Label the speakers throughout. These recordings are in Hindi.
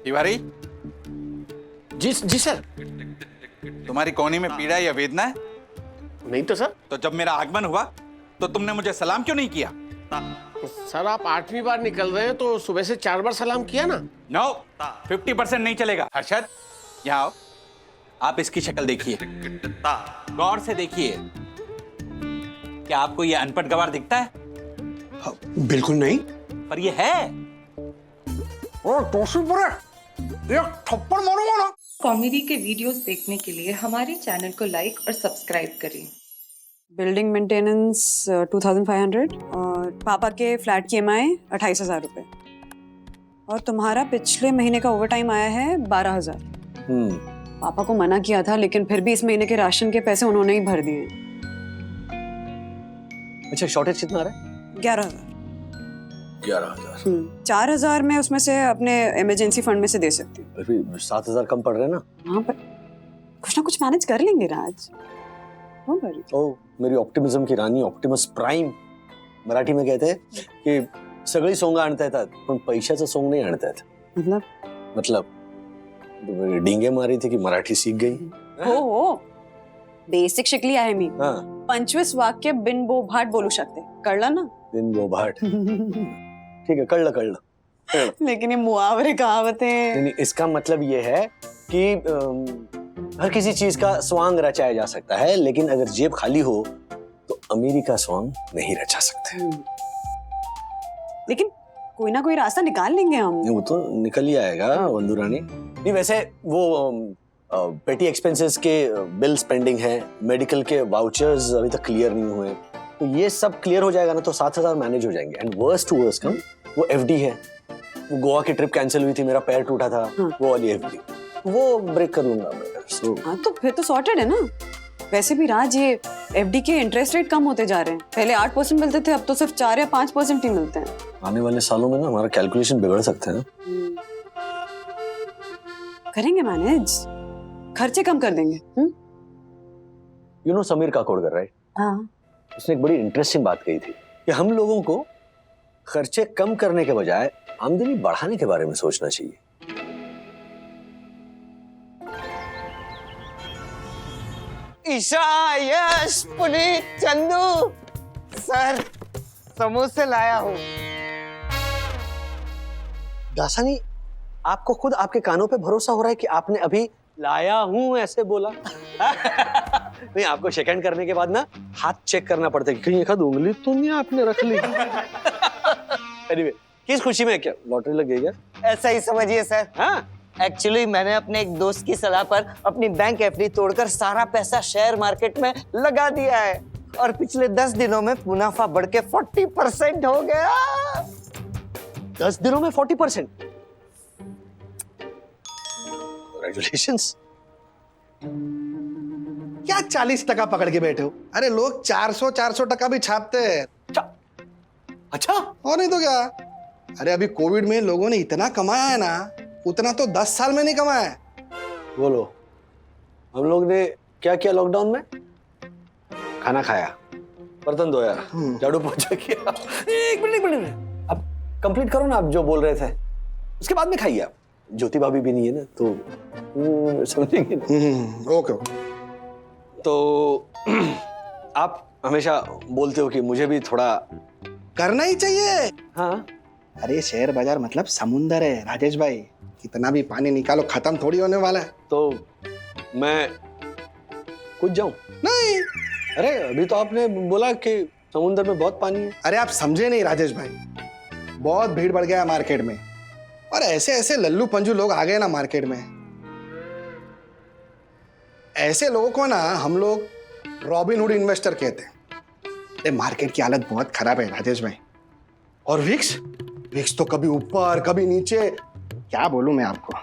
Speaker 1: तिवारी,
Speaker 2: जी जी सर।
Speaker 1: तुम्हारी कोहनी में पीड़ा या वेदना है?
Speaker 2: नहीं तो सर।
Speaker 1: तो जब मेरा आगमन हुआ तो तुमने मुझे सलाम क्यों नहीं किया?
Speaker 2: सर आप 8वीं बार निकल रहे हैं तो सुबह से 4 बार सलाम किया ना।
Speaker 1: नो, 50% नहीं चलेगा। हर्षद, यहाँ आओ। आप इसकी शक्ल देखिए, गौर से देखिए। क्या आपको ये अनपढ़ गवार दिखता है?
Speaker 3: बिल्कुल नहीं।
Speaker 1: पर ये है।
Speaker 3: और दोषी पर एक थप्पड़ मारूंगा ना।
Speaker 4: कॉमेडी के वीडियोस देखने के लिए हमारे चैनल को लाइक और सब्सक्राइब करें।
Speaker 5: बिल्डिंग मेंटेनेंस 2500 और पापा के फ्लैट की EMI 28,000 रुपये और तुम्हारा पिछले महीने का ओवरटाइम आया है 12,000। पापा को मना किया था लेकिन फिर भी इस महीने के राशन के पैसे उन्होंने ही भर दिए।
Speaker 3: अच्छा, शॉर्टेज कितना आ रहा है?
Speaker 5: 11,000।
Speaker 3: 11,000।
Speaker 5: 4,000 मैं उसमें से अपने इमरजेंसी फंड में से दे सकती हूँ।
Speaker 3: अभी 7,000 कम पड़ रहे हैं ना।
Speaker 5: हाँ, पर कुछ ना कुछ मैनेज कर लेंगे राज।
Speaker 3: ओ, मेरी ऑप्टिमिज्म की रानी, ऑप्टिमस प्राइम। मराठी में कहते हैं कि सगळी सोंग आणता येतात पण पैशाचं सोंग नाही आणता येत। मतलब डिंगे मारी थी कि मराठी सीख गई?
Speaker 5: हो बेसिक शिकली आहे मी।
Speaker 3: हाँ।
Speaker 5: 25 वाक्य बिनबोभाट बोलू शकते, कळलं ना?
Speaker 3: बिनबोभाट। ठीक है, कळलं।
Speaker 5: लेकिन ये मुहावरे कहावतें।
Speaker 3: नहीं, इसका मतलब ये है कि हर किसी चीज का स्वांग रचाया जा सकता है, लेकिन अगर जेब खाली हो तो अमीरी का स्वांग नहीं रचा सकते।
Speaker 5: लेकिन कोई ना कोई रास्ता निकाल लेंगे हम।
Speaker 3: वो तो निकल ही आएगा वंदू रानी। नहीं, वैसे वो पेटी एक्सपेंसेस के बिल्स पेंडिंग है, मेडिकल के वाउचर्स अभी तक क्लियर नहीं हुए, तो ये सब क्लियर हो जाएगा ना तो 7,000 मैनेज हो जाएंगे। एंड वर्स्ट टू वर्स्ट कम, वो FD है। वो गोवा की ट्रिप कैंसिल हुई थी, मेरा पैर टूटा था, वो वाली FD, वो ब्रेक कर लूंगा मैं।
Speaker 5: हाँ, तो फिर तो सॉर्टेड है ना। वैसे भी राज, ये FD के इंटरेस्ट रेट कम होते जा रहे हैं। पहले 8% मिलते थे, अब तो सिर्फ 4 या 5% ही मिलते हैं।
Speaker 3: आने वाले सालों में ना हमारा कैलकुलेशन बिगड़ सकते हैं।
Speaker 5: करेंगे मैनेज, खर्चे कम कर देंगे।
Speaker 3: You know Sameer Kakodkar, right?
Speaker 5: हाँ।
Speaker 3: उसने एक बड़ी इंटरेस्टिंग बात कही थी कि हम लोगों को खर्चे कम करने के बजाय आमदनी बढ़ाने के बारे में सोचना चाहिए।
Speaker 6: ईशा, यश, पुनीत, चंदू सर, समोसे लाया हूँ।
Speaker 3: दासानी, आपको खुद आपके कानों पे भरोसा हो रहा है कि आपने अभी लाया हूं ऐसे बोला? नहीं, आपको शेक हैंड करने के बाद ना हाथ चेक करना पड़ता है कि कहीं एक आध उंगली तो नहीं आपने रख ली। Anyway, किस खुशी में? क्या लॉटरी लग गई क्या?
Speaker 6: ऐसा ही समझिए सर।
Speaker 3: हाँ?
Speaker 6: एक्चुअली मैंने अपने एक दोस्त की सलाह पर अपनी बैंक FD तोड़कर सारा पैसा शेयर मार्केट में लगा दिया है और पिछले 10 दिनों में मुनाफा बढ़ के 40% हो गया।
Speaker 3: 10 दिनों में 40%? Congratulations।
Speaker 7: क्या 40% पकड़ के बैठे हो? अरे लोग 400 भी छापते हैं।
Speaker 3: अच्छा,
Speaker 7: और नहीं तो क्या? अरे अभी कोविड में लोगों ने इतना कमाया है ना, उतना तो 10 साल में नहीं कमाया है।
Speaker 3: बोलो, हम लोग ने क्या किया लॉकडाउन में? खाना खाया, बर्तन धोया, झाड़ू पोछा किया। एक मिनट, अब कंप्लीट करो ना आप जो बोल रहे थे, उसके बाद में खाइए आप। ज्योति भाभी भी नहीं है ना तो समझेंगे ना।
Speaker 7: ओके।
Speaker 3: तो आप हमेशा बोलते हो कि मुझे भी थोड़ा
Speaker 7: करना ही चाहिए।
Speaker 3: हाँ,
Speaker 7: अरे शेयर बाजार मतलब समुंदर है राजेश भाई, कितना भी पानी निकालो खत्म थोड़ी होने वाला है।
Speaker 3: तो मैं कूद जाऊं?
Speaker 7: नहीं।
Speaker 3: अरे अभी तो आपने बोला कि समुंदर में बहुत पानी है।
Speaker 7: अरे आप समझे नहीं राजेश भाई, बहुत भीड़ बढ़ गया है मार्केट में और ऐसे ऐसे लल्लू पंजू लोग आ गए ना मार्केट में। ऐसे लोगों को ना हम लोग रॉबिनहुड इन्वेस्टर कहते हैं। मार्केट की हालत बहुत खराब है राजेश भाई। और विक्स तो कभी ऊपर कभी नीचे, क्या बोलूं मैं आपको।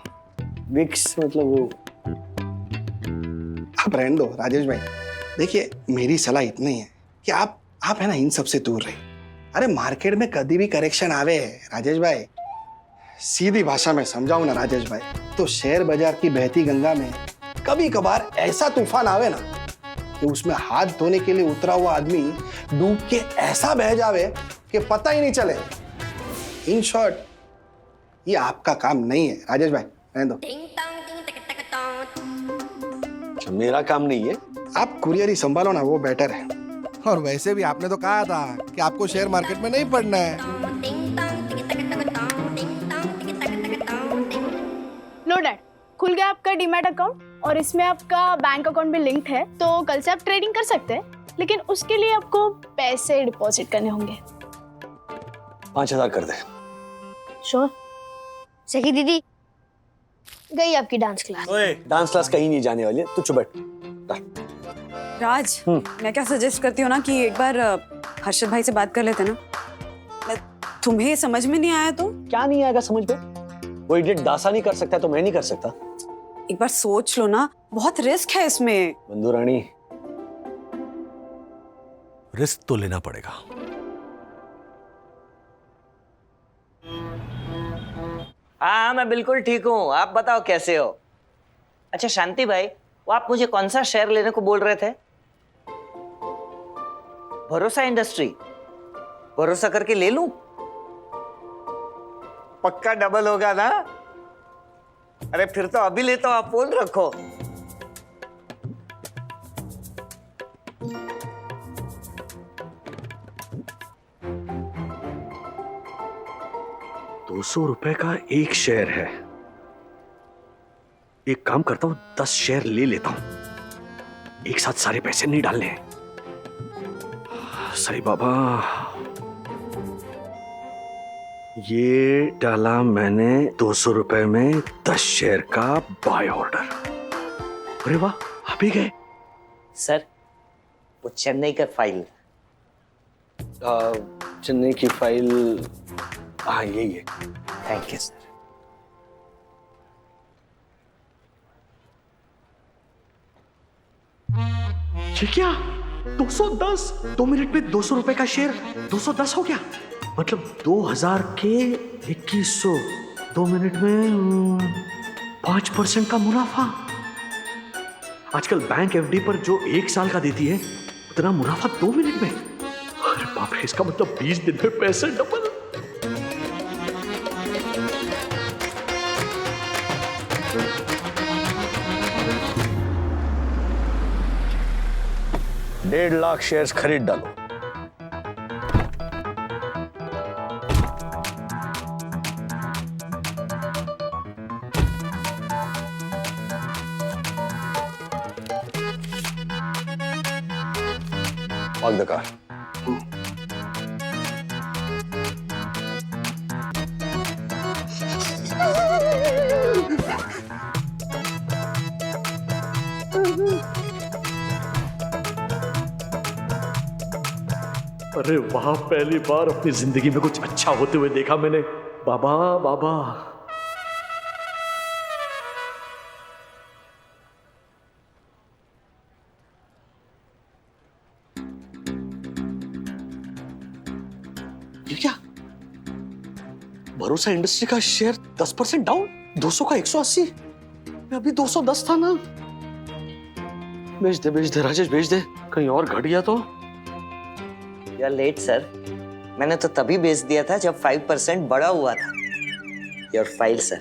Speaker 3: विक्स मतलब वो?
Speaker 7: आप रहने दो राजेश भाई। देखिए मेरी सलाह इतनी है कि आप है ना इन सब से दूर रहिए। अरे मार्केट में कभी भी करेक्शन आवे राजेश भाई, सीधी भाषा में समझाऊं ना राजेश भाई, तो शेयर बाजार की बहती गंगा में कभी कभार ऐसा तूफान आवे ना कि उसमें हाथ धोने के लिए उतरा हुआ आदमी डूब के ऐसा बह जावे कि पता ही नहीं चले। इन शॉर्ट ये आपका काम नहीं है राजेश भाई, रहने दो।
Speaker 3: अच्छा, मेरा काम नहीं है।
Speaker 7: आप कुरियर ही संभालो ना, वो बेटर है। और वैसे भी आपने तो कहा था कि आपको शेयर मार्केट में नहीं पढ़ना है।
Speaker 8: लो डैड, खुल गया आपका डीमैट अकाउंट और इसमें आपका बैंक अकाउंट भी लिंक्ड है, तो कल से आप ट्रेडिंग कर सकते हैं, लेकिन उसके लिए आपको पैसे डिपॉजिट करने होंगे।
Speaker 3: 5,000 कर दे।
Speaker 8: श्योर। सखी दीदी गई आपकी डांस क्लास।
Speaker 3: डांस क्लास कहीं नहीं जाने वाली है, तू चुप बैठ।
Speaker 5: राज, मैं क्या सजेस्ट करती हूँ ना कि एक बार हर्षद भाई से बात कर लेते ना। तुम्हें समझ में नहीं आया तो?
Speaker 3: क्या नहीं आएगा समझ में? वो इडियट दासा नहीं कर सकता तो मैं नहीं कर सकता?
Speaker 5: एक बार सोच लो ना, बहुत रिस्क है इसमें।
Speaker 3: बंधु रानी,
Speaker 9: रिस्क तो लेना पड़ेगा।
Speaker 6: हाँ मैं बिल्कुल ठीक हूँ, आप बताओ कैसे हो। अच्छा शांति भाई, वो आप मुझे कौन सा शेयर लेने को बोल रहे थे? भरोसा इंडस्ट्री। भरोसा करके ले लूं? पक्का डबल होगा ना? अरे फिर तो अभी लेता हूं, आप फोन रखो।
Speaker 9: ₹200 का एक शेयर है। एक काम करता हूं, 10 शेयर ले लेता हूं। एक साथ सारे पैसे नहीं डालने हैं। सही बाबा, ये डाला मैंने ₹200 में 10 शेयर का बाय ऑर्डर। अरे वाह, आप ही गए।
Speaker 6: सर वो चेन्नई का फाइल।
Speaker 3: चेन्नई की फाइल, हाँ यही है।
Speaker 6: Thank you sir.
Speaker 9: ये क्या? 210? 2 मिनट में ₹200 का शेयर 210 हो गया। मतलब 2000 के 2100, 2 मिनट में 5% का मुनाफा। आजकल बैंक एफडी पर जो 1 साल का देती है, उतना मुनाफा 2 मिनट में। अरे बाप रे, इसका मतलब 20 दिन में पैसे डबल।
Speaker 3: डेढ़ लाख शेयर्स खरीद डालो। Park the car.
Speaker 9: अरे वाह, पहली बार अपनी जिंदगी में कुछ अच्छा होते हुए देखा मैंने। बाबा बाबा, ये क्या? भरोसा इंडस्ट्री का शेयर 10% डाउन, 200 का 180। मैं अभी 210 था ना। भेज दे राजेश, भेज दे। कहीं और घट गया तो?
Speaker 6: You are late sir. मैंने तो तभी बेच दिया था जब 5% बढ़ा हुआ था। Your file sir.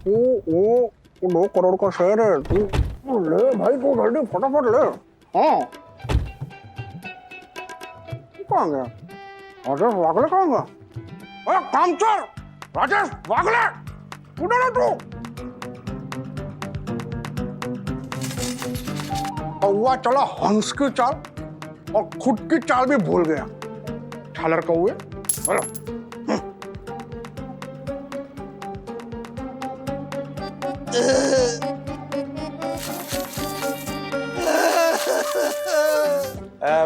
Speaker 7: वो 2 करोड़ का शेयर है। तू ले भाई, तू जल्दी फटाफट ले। हाँ, कहाँ गया राजेश वागले? कहाँ गया? अरे कामचोर राजेश वागले, उधर है तू। कौवा चला हंस की चाल और खुद की चाल भी भूल गया। ठालर कौवे, बोलो।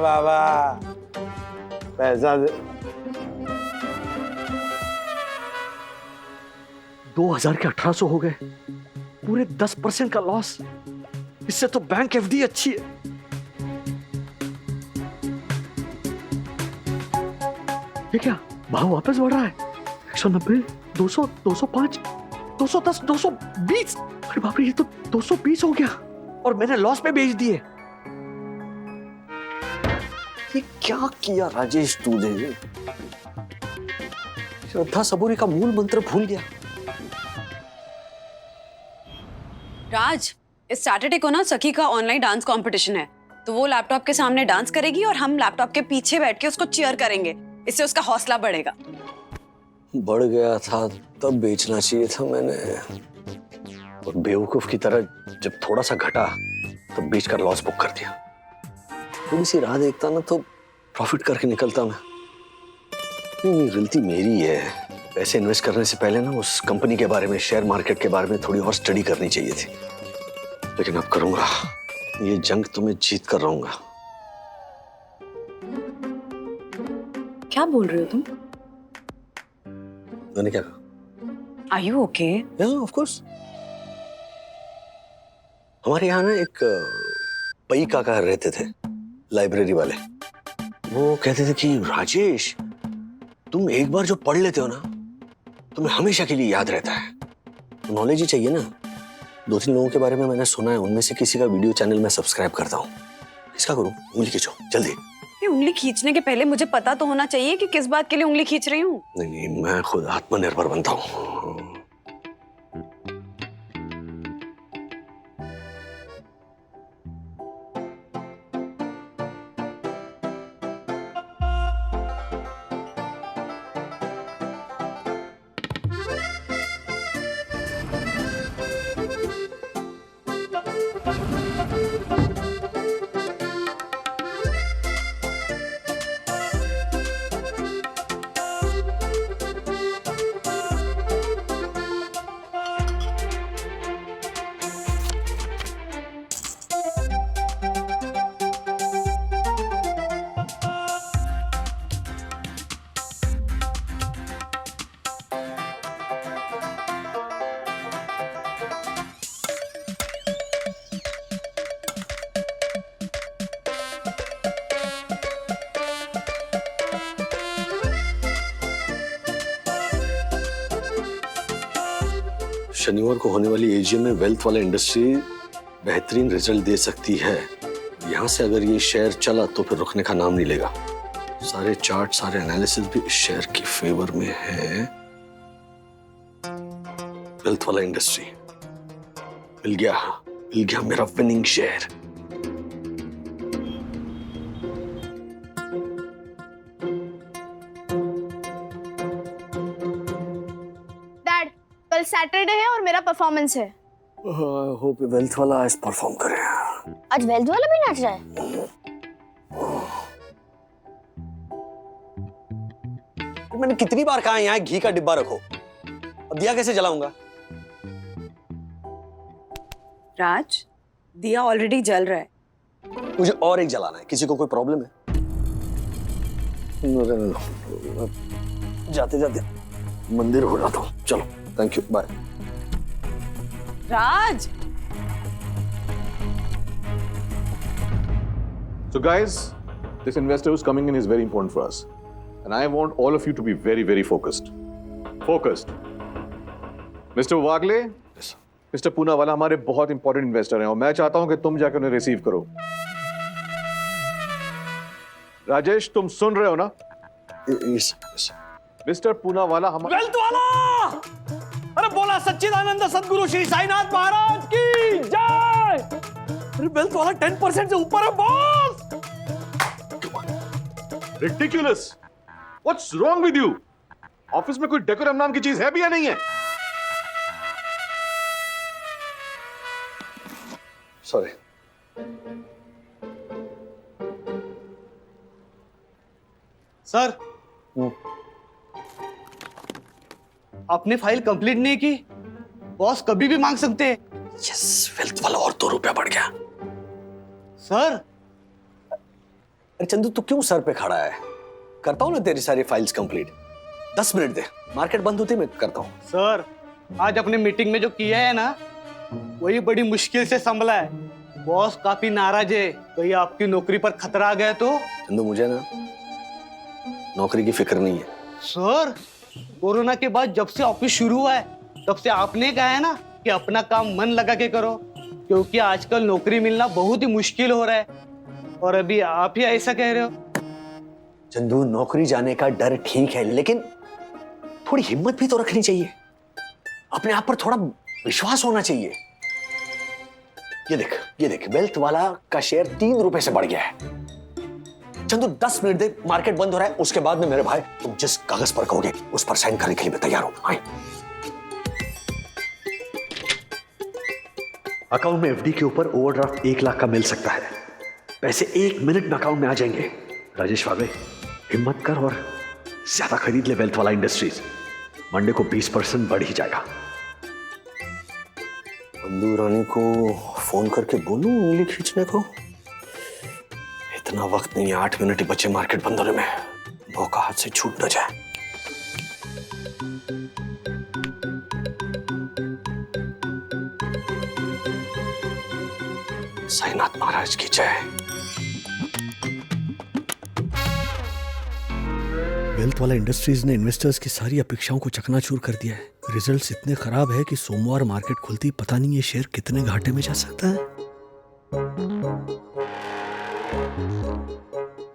Speaker 7: बाबा पैसा
Speaker 9: 2000 के 1800 हो गए। पूरे 10% का लॉस। इससे तो बैंक एफडी अच्छी है। ये क्या? भाव वापस बढ़ रहा है। 190, 200, 205, 210, 220। अरे बाप रे, ये तो 220 हो गया और मैंने लॉस में बेच दिए।
Speaker 3: ये क्या किया राजेश तूने? श्रद्धा सबूरी का मूल मंत्र भूल गया।
Speaker 5: राज, इस सैटरडे को ना सखी का ऑनलाइन डांस कंपटीशन है, तो वो लैपटॉप के सामने डांस करेगी और हम लैपटॉप के पीछे बैठ के उसको चीयर करेंगे। इससे उसका हौसला बढ़ेगा।
Speaker 3: बढ़ गया था तब बेचना चाहिए था मैंने, और बेवकूफ की तरह जब थोड़ा सा घटा तब बेचकर लॉस बुक कर दिया। थोड़ी सी राह देखता ना तो प्रॉफिट करके निकलता मैं। नहीं, गलती मेरी है। पैसे इन्वेस्ट करने से पहले ना उस कंपनी के बारे में, शेयर मार्केट के बारे में थोड़ी और स्टडी करनी चाहिए थी। लेकिन अब करूंगा, ये जंग तो मैं जीत कर रहूंगा।
Speaker 5: क्या बोल रहे हो तुम?
Speaker 3: मैंने क्या कहा?
Speaker 5: Are you okay?
Speaker 3: Yeah, of course. हमारे यहाँ ना एक पई काका रहते थे, लाइब्रेरी वाले। वो कहते थे कि राजेश, तुम एक बार जो पढ़ लेते हो ना, तुम्हें हमेशा के लिए याद रहता है। नॉलेज ही चाहिए ना। 2-3 लोगों के बारे में मैंने सुना है, उनमें से किसी का वीडियो चैनल में सब्सक्राइब करता हूँ। किसका करूँ? उंगली खींचो जल्दी।
Speaker 5: ये उंगली खींचने के पहले मुझे पता तो होना चाहिए कि किस बात के लिए उंगली खींच रही हूँ।
Speaker 3: नहीं, मैं खुद आत्मनिर्भर बनता हूँ। शनिवार को होने वाली एजीएम में वेल्थ वाला इंडस्ट्री बेहतरीन रिजल्ट दे सकती है। यहाँ से अगर ये शेयर चला तो फिर रुकने का नाम नहीं लेगा। सारे चार्ट, सारे एनालिसिस भी इस शेयर के फेवर में है। वेल्थ वाला इंडस्ट्री मिल गया मेरा विनिंग शेयर।
Speaker 8: डैड, कल सैटरडे है और मेरा परफॉर्मेंस है।
Speaker 3: होप वेल्थ वाला आज परफॉर्म करे।
Speaker 8: आज वेल्थ वाला भी नाच रहा है।
Speaker 3: मैंने कितनी बार कहा यहाँ घी का डिब्बा रखो, अब दिया कैसे जलाऊंगा?
Speaker 5: राज, दिया ऑलरेडी जल रहा है।
Speaker 3: मुझे और एक जलाना है। किसी को कोई प्रॉब्लम है? जाते जाते मंदिर हो जाता हूँ। चलो, thank you, bye.
Speaker 5: Raj,
Speaker 10: So guys, this investor who's coming in is very important for us. And I want all of you to be very, very focused. Focused. Mr. Wagle,
Speaker 3: Yes, sir.
Speaker 10: Mr. Poonawalla हमारे बहुत important investor हैं और मैं चाहता हूं कि तुम जाकर उन्हें रिसीव करो। राजेश, तुम सुन रहे हो ना?
Speaker 3: Yes, yes.
Speaker 10: मिस्टर पूनावाला हमारे
Speaker 1: वेल्थ वाला! अरे बोला सच्चिदानंद सदगुरु श्री साईनाथ महाराज की जय! अरे वेल्थ वाला 10% से ऊपर है boss!
Speaker 10: Ridiculous! What's wrong with you? Office में कोई डेकोरम नाम की चीज है भी या नहीं है?
Speaker 3: Sorry.
Speaker 11: सर, आपने फाइल कंप्लीट नहीं की, बॉस कभी भी मांग सकते हैं।
Speaker 3: Yes, वेल्थ वाला और 2 रुपया बढ़ गया।
Speaker 11: सर,
Speaker 3: अरे चंदू, तू क्यों सर पे खड़ा है? करता हूँ ना तेरी सारी फाइल्स कंप्लीट। 10 मिनट दे, मार्केट बंद होती मैं करता हूँ।
Speaker 11: सर, आज अपने मीटिंग में जो किया है ना, वही बड़ी मुश्किल से संभला है। बॉस काफी नाराज है, कहीं आपकी नौकरी पर खतरा आ गया तो?
Speaker 3: चंदू, मुझे ना नौकरी की फिक्र नहीं है।
Speaker 11: सर, कोरोना के बाद जब से ऑफिस शुरू हुआ है, तब से आपने कहा है ना कि अपना काम मन लगा के करो, क्योंकि आजकल नौकरी मिलना बहुत ही मुश्किल हो रहा है। और अभी आप ही ऐसा कह रहे हो।
Speaker 3: चंदू, नौकरी जाने का डर ठीक है, लेकिन थोड़ी हिम्मत भी तो रखनी चाहिए। अपने आप पर थोड़ा विश्वास होना चाहिए। ये देख वेल्थ वाला का शेयर 3 रुपए से बढ़ गया है। चंदू 10 मिनट दे, मार्केट बंद हो रहा है, उसके बाद में मेरे भाई तुम जिस कागज पर कहोगे उस पर साइन करने के लिए मैं तैयार हूं। आए।
Speaker 9: अकाउंट में एफडी के ऊपर ओवरड्राफ्ट 1 लाख का मिल सकता है। पैसे 1 मिनट में अकाउंट में आ जाएंगे। राजेश वाबे, हिम्मत कर और ज्यादा खरीद ले वेल्थ वाला इंडस्ट्रीज। मंडे को 20% बढ़ ही जाएगा।
Speaker 3: बंधु रानी को फोन करके बोलूं उंगली खींचने को? इतना वक्त नहीं है, 8 मिनट ही बचे मार्केट बंद होने में। मौका हाथ से छूट न जाए। साईनाथ महाराज की जय।
Speaker 12: वेल्थ वाला इंडस्ट्रीज ने इन्वेस्टर्स की सारी अपेक्षाओं को चकनाचूर कर दिया है। रिजल्ट्स इतने खराब है कि सोमवार मार्केट खुलती पता नहीं ये शेयर कितने घाटे में जा सकता है।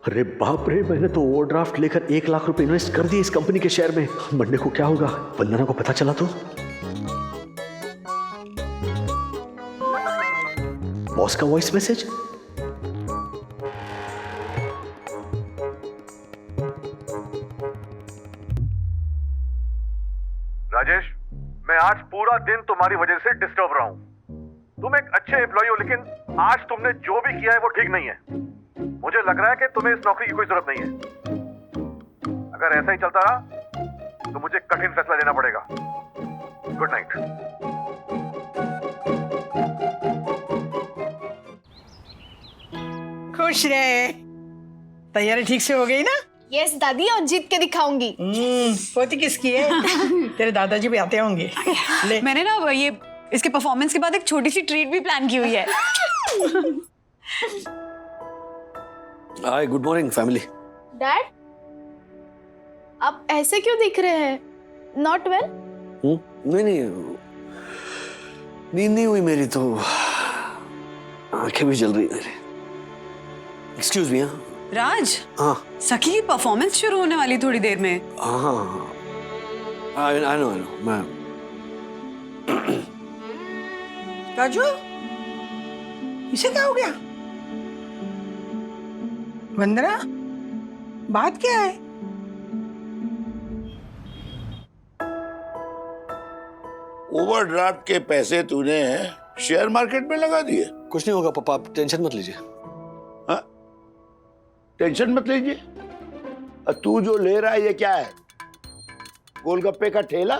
Speaker 9: अरे बाप रे, मैंने तो ओवरड्राफ्ट लेकर 1 लाख रुपए इन्वेस्ट कर दिए इस कंपनी के शेयर में। मंडे को क्या होगा, वंदना को पता चला तो? बॉस का वॉइस मैसेज।
Speaker 10: राजेश, मैं आज पूरा दिन तुम्हारी वजह से डिस्टर्ब रहा हूं। तुम एक अच्छे एम्प्लॉय हो, लेकिन आज तुमने जो भी किया है वो ठीक नहीं है। मुझे लग रहा है कि तुम्हें इस नौकरी की कोई जरूरत नहीं है। अगर ऐसा ही चलता रहा तो मुझे कठिन फैसला लेना पड़ेगा। Good night.
Speaker 13: खुश रहे। तैयारी ठीक से हो गई ना?
Speaker 8: यस दादी, और जीत के दिखाऊंगी।
Speaker 13: पोती किसकी है? तेरे दादाजी भी आते होंगे। ले।
Speaker 5: मैंने ना ये इसके परफॉर्मेंस के बाद एक छोटी सी ट्रीट भी प्लान की हुई है।
Speaker 3: हाय, गुड मॉर्निंग फैमिली।
Speaker 8: डैड, आप ऐसे क्यों दिख रहे हैं? Not well?
Speaker 3: नहीं, नींद नहीं हुई मेरी तो आंखें भी जल रही मेरी। Excuse me.
Speaker 5: राज,
Speaker 3: हाँ
Speaker 5: सखी की परफॉर्मेंस शुरू होने वाली थोड़ी देर में।
Speaker 3: हाँ, आई नो मैं।
Speaker 13: राजू, इसे क्या हो गया? वंदना, बात क्या है?
Speaker 14: ओवरड्राफ्ट के पैसे तूने शेयर मार्केट में लगा दिए?
Speaker 3: कुछ नहीं होगा पापा, आप टेंशन मत लीजिए।
Speaker 14: हाँ? टेंशन मत लीजिए। तू जो ले रहा है ये क्या है? गोलगप्पे का ठेला?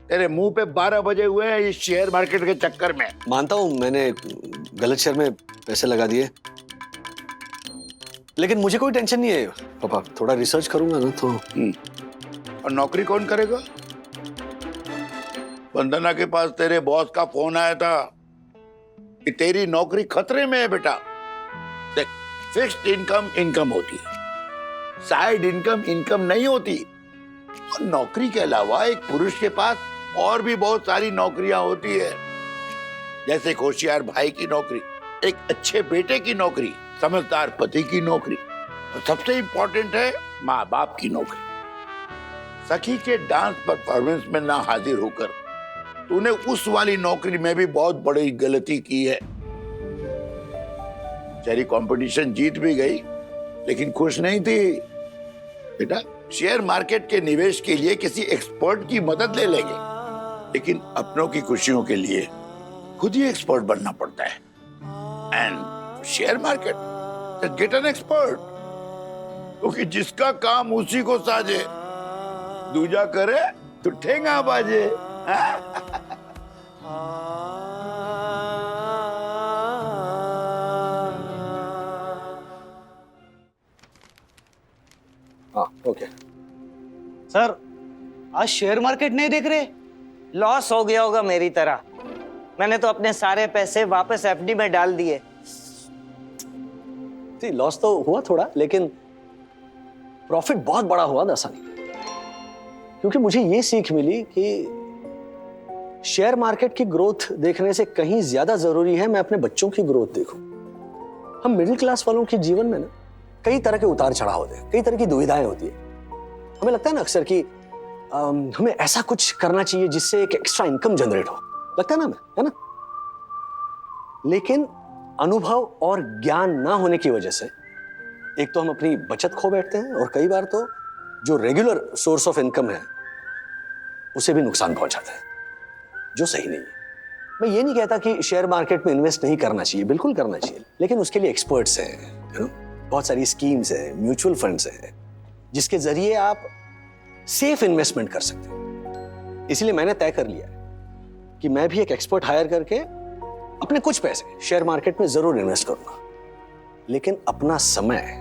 Speaker 14: तेरे मुंह पे 12 बजे हुए हैं इस शेयर मार्केट के चक्कर में।
Speaker 3: मानता हूं मैंने गलत शेयर में पैसे लगा दिए, लेकिन मुझे कोई टेंशन नहीं है पापा। थोड़ा रिसर्च करूंगा ना तो।
Speaker 14: और नौकरी कौन करेगा? वंदना के पास तेरे बॉस का फोन आया था कि तेरी नौकरी खतरे में है बेटा। देख, फिक्स्ड इनकम होती है, साइड इनकम नहीं होती। और नौकरी के अलावा एक पुरुष के पास और भी बहुत सारी नौकरियां होती है, जैसे एक होशियार भाई की नौकरी, एक अच्छे बेटे की नौकरी, समझदार पति की नौकरी, और सबसे इंपॉर्टेंट है माँ बाप की नौकरी। सखी के डांस परफॉर्मेंस में ना हाजिर होकर तूने उस वाली नौकरी में भी बहुत बड़ी गलती की है। तेरी कंपटीशन जीत भी गई, लेकिन खुश नहीं थी बेटा। शेयर मार्केट के निवेश के लिए किसी एक्सपर्ट की मदद ले लेंगे, लेकिन अपनों की खुशियों के लिए खुद ही एक्सपर्ट बनना पड़ता है। And share market, get an expert, क्योंकि जिसका काम उसी को साजे, दूजा करे तो ठेंगा बाजे।
Speaker 3: ओके
Speaker 11: सर, आज शेयर मार्केट नहीं देख रहे?
Speaker 6: लॉस हो गया होगा मेरी तरह। मैंने तो अपने सारे पैसे वापस एफडी में डाल दिए।
Speaker 3: लॉस तो हुआ थोड़ा, लेकिन प्रॉफिट बहुत बड़ा हुआ दासानी। क्योंकि मुझे ये सीख मिली कि शेयर मार्केट की ग्रोथ देखने से कहीं ज्यादा जरूरी है मैं अपने बच्चों की ग्रोथ देखूं। हम मिडिल क्लास वालों के जीवन में ना कई तरह के उतार चढ़ाव होते हैं, कई तरह की दुविधाएं होती है। हमें लगता है ना अक्सर कि हमें ऐसा कुछ करना चाहिए जिससे एक एक्स्ट्रा इनकम जनरेट हो, लगता है ना हमें, है ना? लेकिन अनुभव और ज्ञान ना होने की वजह से एक तो हम अपनी बचत खो बैठते हैं और कई बार तो जो रेगुलर सोर्स ऑफ इनकम है उसे भी नुकसान पहुंचाता है, जो सही नहीं है। मैं ये नहीं कहता कि शेयर मार्केट में इन्वेस्ट नहीं करना चाहिए, बिल्कुल करना चाहिए, लेकिन उसके लिए एक्सपर्ट्स हैं, बहुत सारी स्कीम्स हैं, म्यूचुअल फंड्स हैं, जिसके जरिए आप सेफ इन्वेस्टमेंट कर सकते हैं। इसलिए मैंने तय कर लिया है कि मैं भी एक एक्सपर्ट हायर करके अपने कुछ पैसे शेयर मार्केट में जरूर इन्वेस्ट करूंगा, लेकिन अपना समय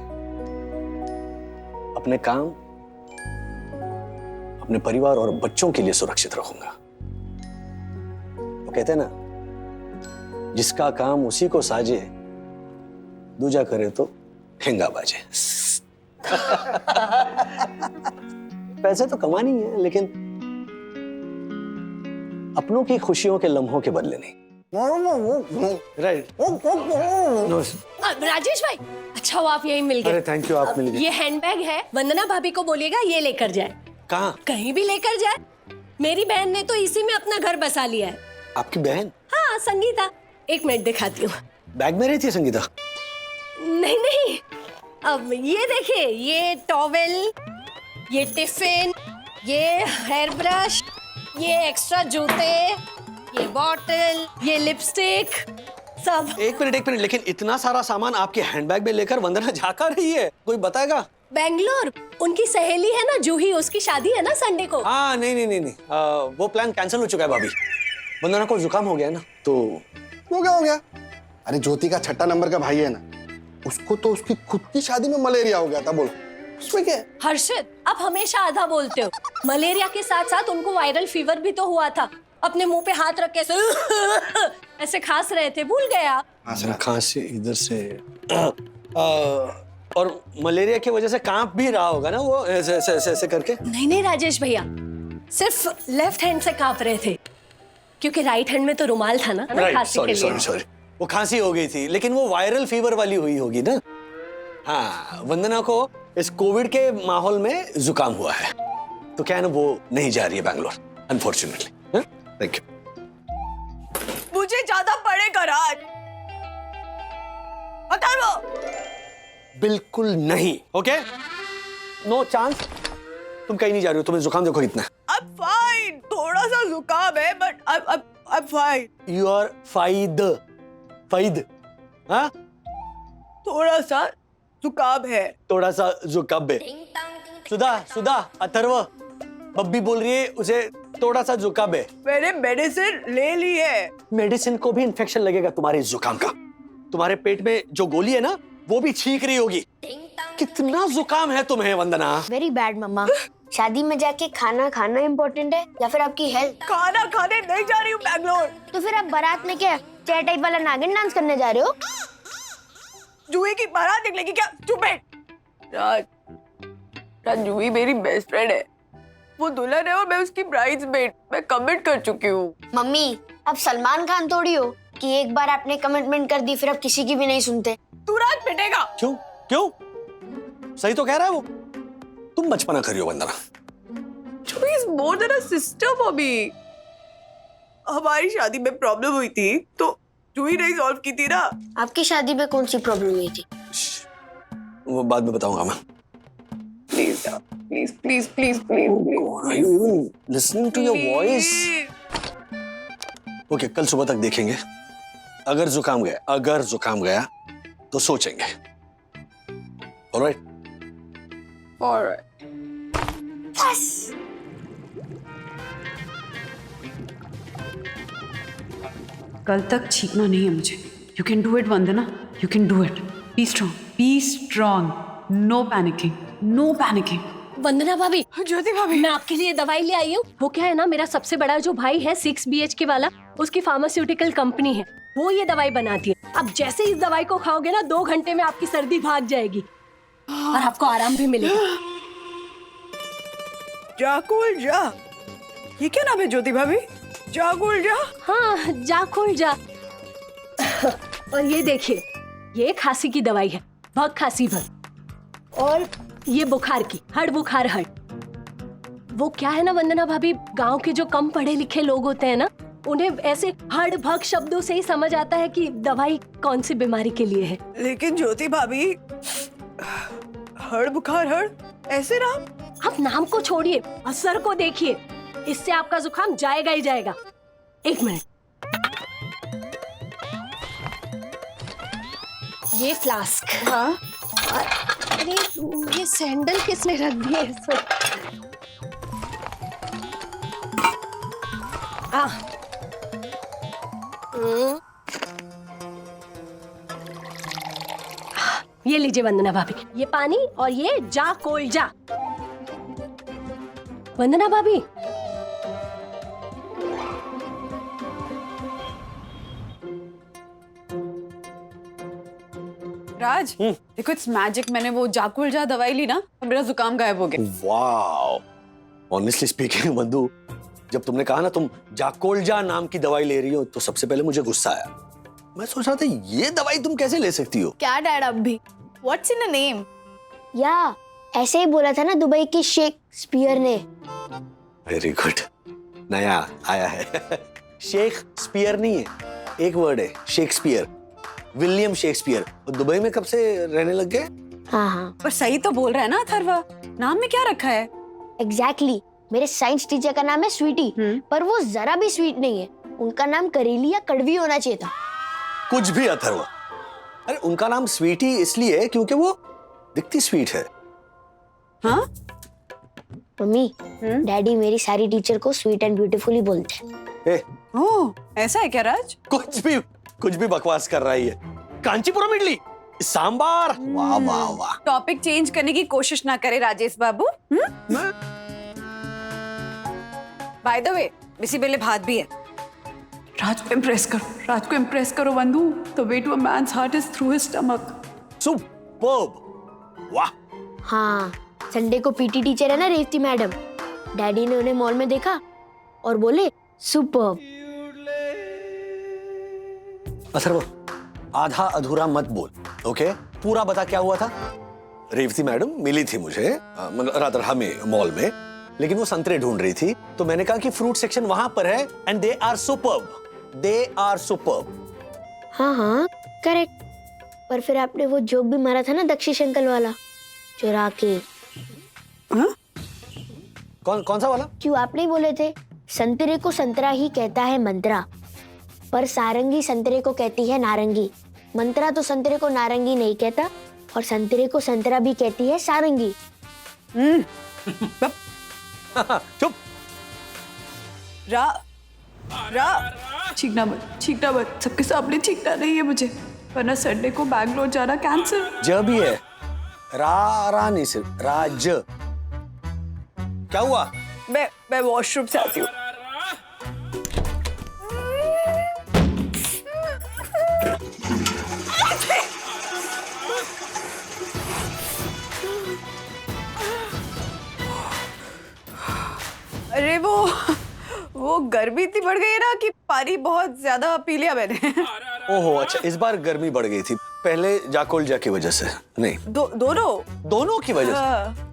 Speaker 3: अपने काम, अपने परिवार और बच्चों के लिए सुरक्षित रखूंगा। वो कहते हैं ना, जिसका काम उसी को साजे, दूजा करे तो ठेंगा बाजे। पैसे तो कमानी है, लेकिन अपनों की खुशियों के लम्हों के बदले नहीं। राइट।
Speaker 15: राजेश भाई, अच्छा हुआ आप यही मिल गए।
Speaker 3: अरे थैंक यू, आप मिल गए।
Speaker 15: ये हैंडबैग है, वंदना भाभी को बोलिएगा ये लेकर जाए।
Speaker 3: कहाँ?
Speaker 15: कहीं भी लेकर जाए। मेरी बहन ने तो इसी में अपना घर बसा लिया है।
Speaker 3: आपकी बहन?
Speaker 15: हाँ, संगीता। एक मिनट दिखाती हूँ।
Speaker 3: बैग में रहती है संगीता?
Speaker 15: नहीं नहीं, अब ये देखिए, ये टॉवेल, ये टिफिन, ये हेयर ब्रश, ये एक्स्ट्रा जूते, ये बॉटल, ये लिपस्टिक, सब।
Speaker 3: एक मिनट, लेकिन इतना सारा सामान आपके हैंडबैग में लेकर वंदना जा कर रही है, कोई बताएगा?
Speaker 15: बेंगलोर, उनकी सहेली है ना जूही, उसकी शादी है ना संडे को।
Speaker 3: हाँ नहीं, वो प्लान कैंसिल हो चुका है भाभी। वंदना को जुकाम हो गया है ना, तो
Speaker 7: वो क्या हो गया? अरे ज्योति का 6 नंबर का भाई है ना, उसको तो उसकी खुद की शादी में मलेरिया हो गया था, बोलो उसमें क्या है?
Speaker 15: हर्षित, आप हमेशा आधा बोलते हो। मलेरिया के साथ साथ उनको वायरल फीवर भी तो हुआ था। अपने मुंह पे हाथ रख के ऐसे खांस रहे थे, भूल गया?
Speaker 3: खांसी इधर से और मलेरिया की वजह से कांप भी रहा होगा ना वो, ऐसे करके।
Speaker 15: नहीं राजेश भैया, सिर्फ लेफ्ट हैंड से कांप रहे थे, क्योंकि राइट हैंड में तो रुमाल था ना खांसी के लिए।
Speaker 3: सॉरी, वो खांसी हो गई थी, लेकिन वो वायरल फीवर वाली हुई होगी ना। हाँ, वंदना को इस कोविड के माहौल में जुकाम हुआ है, तो क्या है ना, वो नहीं जा रही है बैंगलोर, अनफॉर्चुनेटली। Thank you.
Speaker 15: मुझे ज्यादा पड़ेगा राज, अथर्व।
Speaker 3: बिल्कुल नहीं, ओके? No chance. तुम कहीं नहीं जा रही हो, तुम्हें जुकाम देखो कितना है।
Speaker 15: I'm fine, थोड़ा सा जुकाम है, but I'm fine.
Speaker 3: You are फाइद, हाँ?
Speaker 15: थोड़ा सा जुकाम है।
Speaker 3: थोड़ा सा जुकाम है। सुधा, अथर्व, बब्बी बोल रही है उसे थोड़ा सा जुकाम है।
Speaker 15: मैंने मेडिसिन ले ली है।
Speaker 3: मेडिसिन को भी इन्फेक्शन लगेगा तुम्हारे जुकाम का। तुम्हारे पेट में जो गोली है ना, वो भी छींक रही होगी। कितना जुकाम है तुम्हें वंदना?
Speaker 16: वेरी बैड मम्मा। शादी में जाके खाना खाना इम्पोर्टेंट है या फिर आपकी हेल्थ?
Speaker 15: खाना खाने नहीं जा रही हूँ बैंगलोर।
Speaker 16: तो फिर आप बारात में क्या चेयर टाइप वाला नागिन डांस करने जा रहे हो?
Speaker 15: जूही की बारात निकलेगी क्या? चुप। राज, जूही मेरी बेस्ट फ्रेंड है, वो दुल्हन है और मैं उसकी ब्राइड्समेड। मैं कमिट कर चुकी हूँ।
Speaker 16: मम्मी, अब सलमान खान थोड़ी हो कि एक बार आपने कमिटमेंट कर दी फिर आप किसी की भी नहीं सुनते।
Speaker 15: तू राज पिटेगा।
Speaker 3: क्यों? सही तो कह रहा है वो। तुम बचपना करियो Vandana.
Speaker 15: Juhi is more than a sister for me. हमारी शादी में प्रॉब्लम हुई थी तो जूही ने सॉल्व की थी ना।
Speaker 16: आपकी शादी में कौन सी प्रॉब्लम हुई थी?
Speaker 3: वो बाद में बताऊंगा मैं।
Speaker 15: Please.
Speaker 3: Are you even listening to your voice? Okay, कल सुबह तक देखेंगे। अगर जुकाम गया तो सोचेंगे। Alright?
Speaker 16: Yes!
Speaker 5: कल तक छींकना नहीं है मुझे। You can do it Vandana, you can do it. Be strong, no panicking.
Speaker 15: Vandana भाभी, ज्योति भाभी, मैं आपके लिए दवाई ले आई हूँ। वो क्या है ना, मेरा सबसे बड़ा जो भाई है 6 BHK वाला, उसकी फार्मास्यूटिकल कंपनी है, वो ये दवाई बनाती है। अब जैसे इस दवाई को खाओगे ना, 2 घंटे में आपकी सर्दी भाग जाएगी और आपको आराम भी मिलेगा।
Speaker 17: जाकुल जा, ये क्या नाम है ज्योति भाभी? जाकुल जा?
Speaker 15: हाँ, जाकुल जा। और ये देखिए, ये खांसी की दवाई है, बहुत खांसी भर। और ये बुखार की, हड़ बुखार हड़। वो क्या है ना वंदना भाभी, गांव के जो कम पढ़े लिखे लोग होते हैं ना, उन्हें ऐसे हड़ भग शब्दों से ही समझ आता है कि दवाई कौन सी बीमारी के लिए है।
Speaker 17: लेकिन ज्योति भाभी, हड़ बुखार हड़ ऐसे नाम?
Speaker 15: आप नाम को छोड़िए, असर को देखिए, इससे आपका जुकाम जाएगा ही जाएगा। एक मिनट, ये फ्लास्क।
Speaker 17: हाँ?
Speaker 15: अरे ये सैंडल किसने रख दिए इसमें? ये लीजिए वंदना भाभी, ये पानी और ये जा कोल्ड जा। वंदना भाभी,
Speaker 5: राज, देखो इट्स मैजिक, मैंने वो जाकुल जा दवाई ली ना तो मेरा जुकाम गायब हो गया।
Speaker 3: वाओ, ऑनेस्टली स्पीकिंग बंधु, जब तुमने कहा ना तुम जाकोल्जा नाम की दवाई ले रही हो तो सबसे पहले मुझे गुस्सा आया। मैं सोच रहा था ये दवाई तुम कैसे ले सकती हो?
Speaker 8: क्या डैड अब भी? What's in a name?
Speaker 16: या ऐसे ही बोला था ना दुबई की शेक्सपियर ने।
Speaker 3: वेरी गुड, नया आया है। शेक्सपियर नहीं है, एक वर्ड है शेक्सपियर, विलियम शेक्सपियर। दुबई में कब से रहने लग गए?
Speaker 16: हाँ।
Speaker 5: पर सही तो बोल रहा है ना अथर्वा, नाम में क्या रखा है?
Speaker 16: एग्जैक्टली, मेरे साइंस टीचर का नाम है स्वीटी, पर वो जरा भी स्वीट नहीं है। उनका नाम करेली या कड़वी होना चाहिए था।
Speaker 3: कुछ भी अथर्वा। अरे उनका नाम स्वीटी इसलिए है क्योंकि वो दिखती स्वीट है।
Speaker 5: हाँ?
Speaker 16: मम्मी, डैडी मेरी सारी टीचर को स्वीट एंड ब्यूटीफुल ही बोलते हैं।
Speaker 5: ओह, ऐसा है क्या राज?
Speaker 3: कुछ भी बकवास कर रही है। कांचीपुरम इडली, सांबार, वाह वाह वाह।
Speaker 5: टॉपिक चेंज करने की कोशिश ना करे राजेश बाबू। बाय द वे, बिसी बेले भात भी है।
Speaker 17: राज को इम्प्रेस करो, राज को इम्प्रेस करो बंधु। The way to a man's heart is through his stomach.
Speaker 3: Superb, वाह।
Speaker 16: हाँ, संडे को पीटी टीचर है ना रेवती मैडम, डैडी ने उन्हें मॉल में देखा और बोले सुपर्ब।
Speaker 3: अथर्व, आधा अधूरा मत बोल, ओके? पूरा बता क्या हुआ था। रेवती मैडम मिली थी मुझे, रादर हमें मॉल में, लेकिन वो संतरे ढूंढ रही थी, तो मैंने कहा कि फ्रूट सेक्शन वहां पर है and they are superb, they are superb.
Speaker 16: हाँ, करेक्ट। पर फिर आपने वो जोक भी मारा था ना दक्षिश अंकल वाला, चुरा के।
Speaker 3: कौन सा वाला?
Speaker 16: क्यों आप नहीं बोले थे संतरे को संतरा ही कहता है मंत्रा, पर सारंगी संतरे को कहती है नारंगी। मंत्रा तो संतरे को नारंगी नहीं कहता और संतरे को संतरा भी कहती है सारंगी।
Speaker 3: चुप।
Speaker 17: छींकना मत, सबके सामने छींकना नहीं है मुझे, वरना संडे को बैंगलोर जाना कैंसिल।
Speaker 3: ज भी है, रा नहीं सिर्फ राज। क्या हुआ?
Speaker 17: मैं वॉशरूम से आती हूँ। अरे वो गर्मी इतनी बढ़ गई है ना कि पानी बहुत ज्यादा पी लिया मैंने।
Speaker 3: ओहो, अच्छा, इस बार गर्मी बढ़ गई थी, पहले जाकोल्जा की वजह से नहीं? दोनों की वजह से।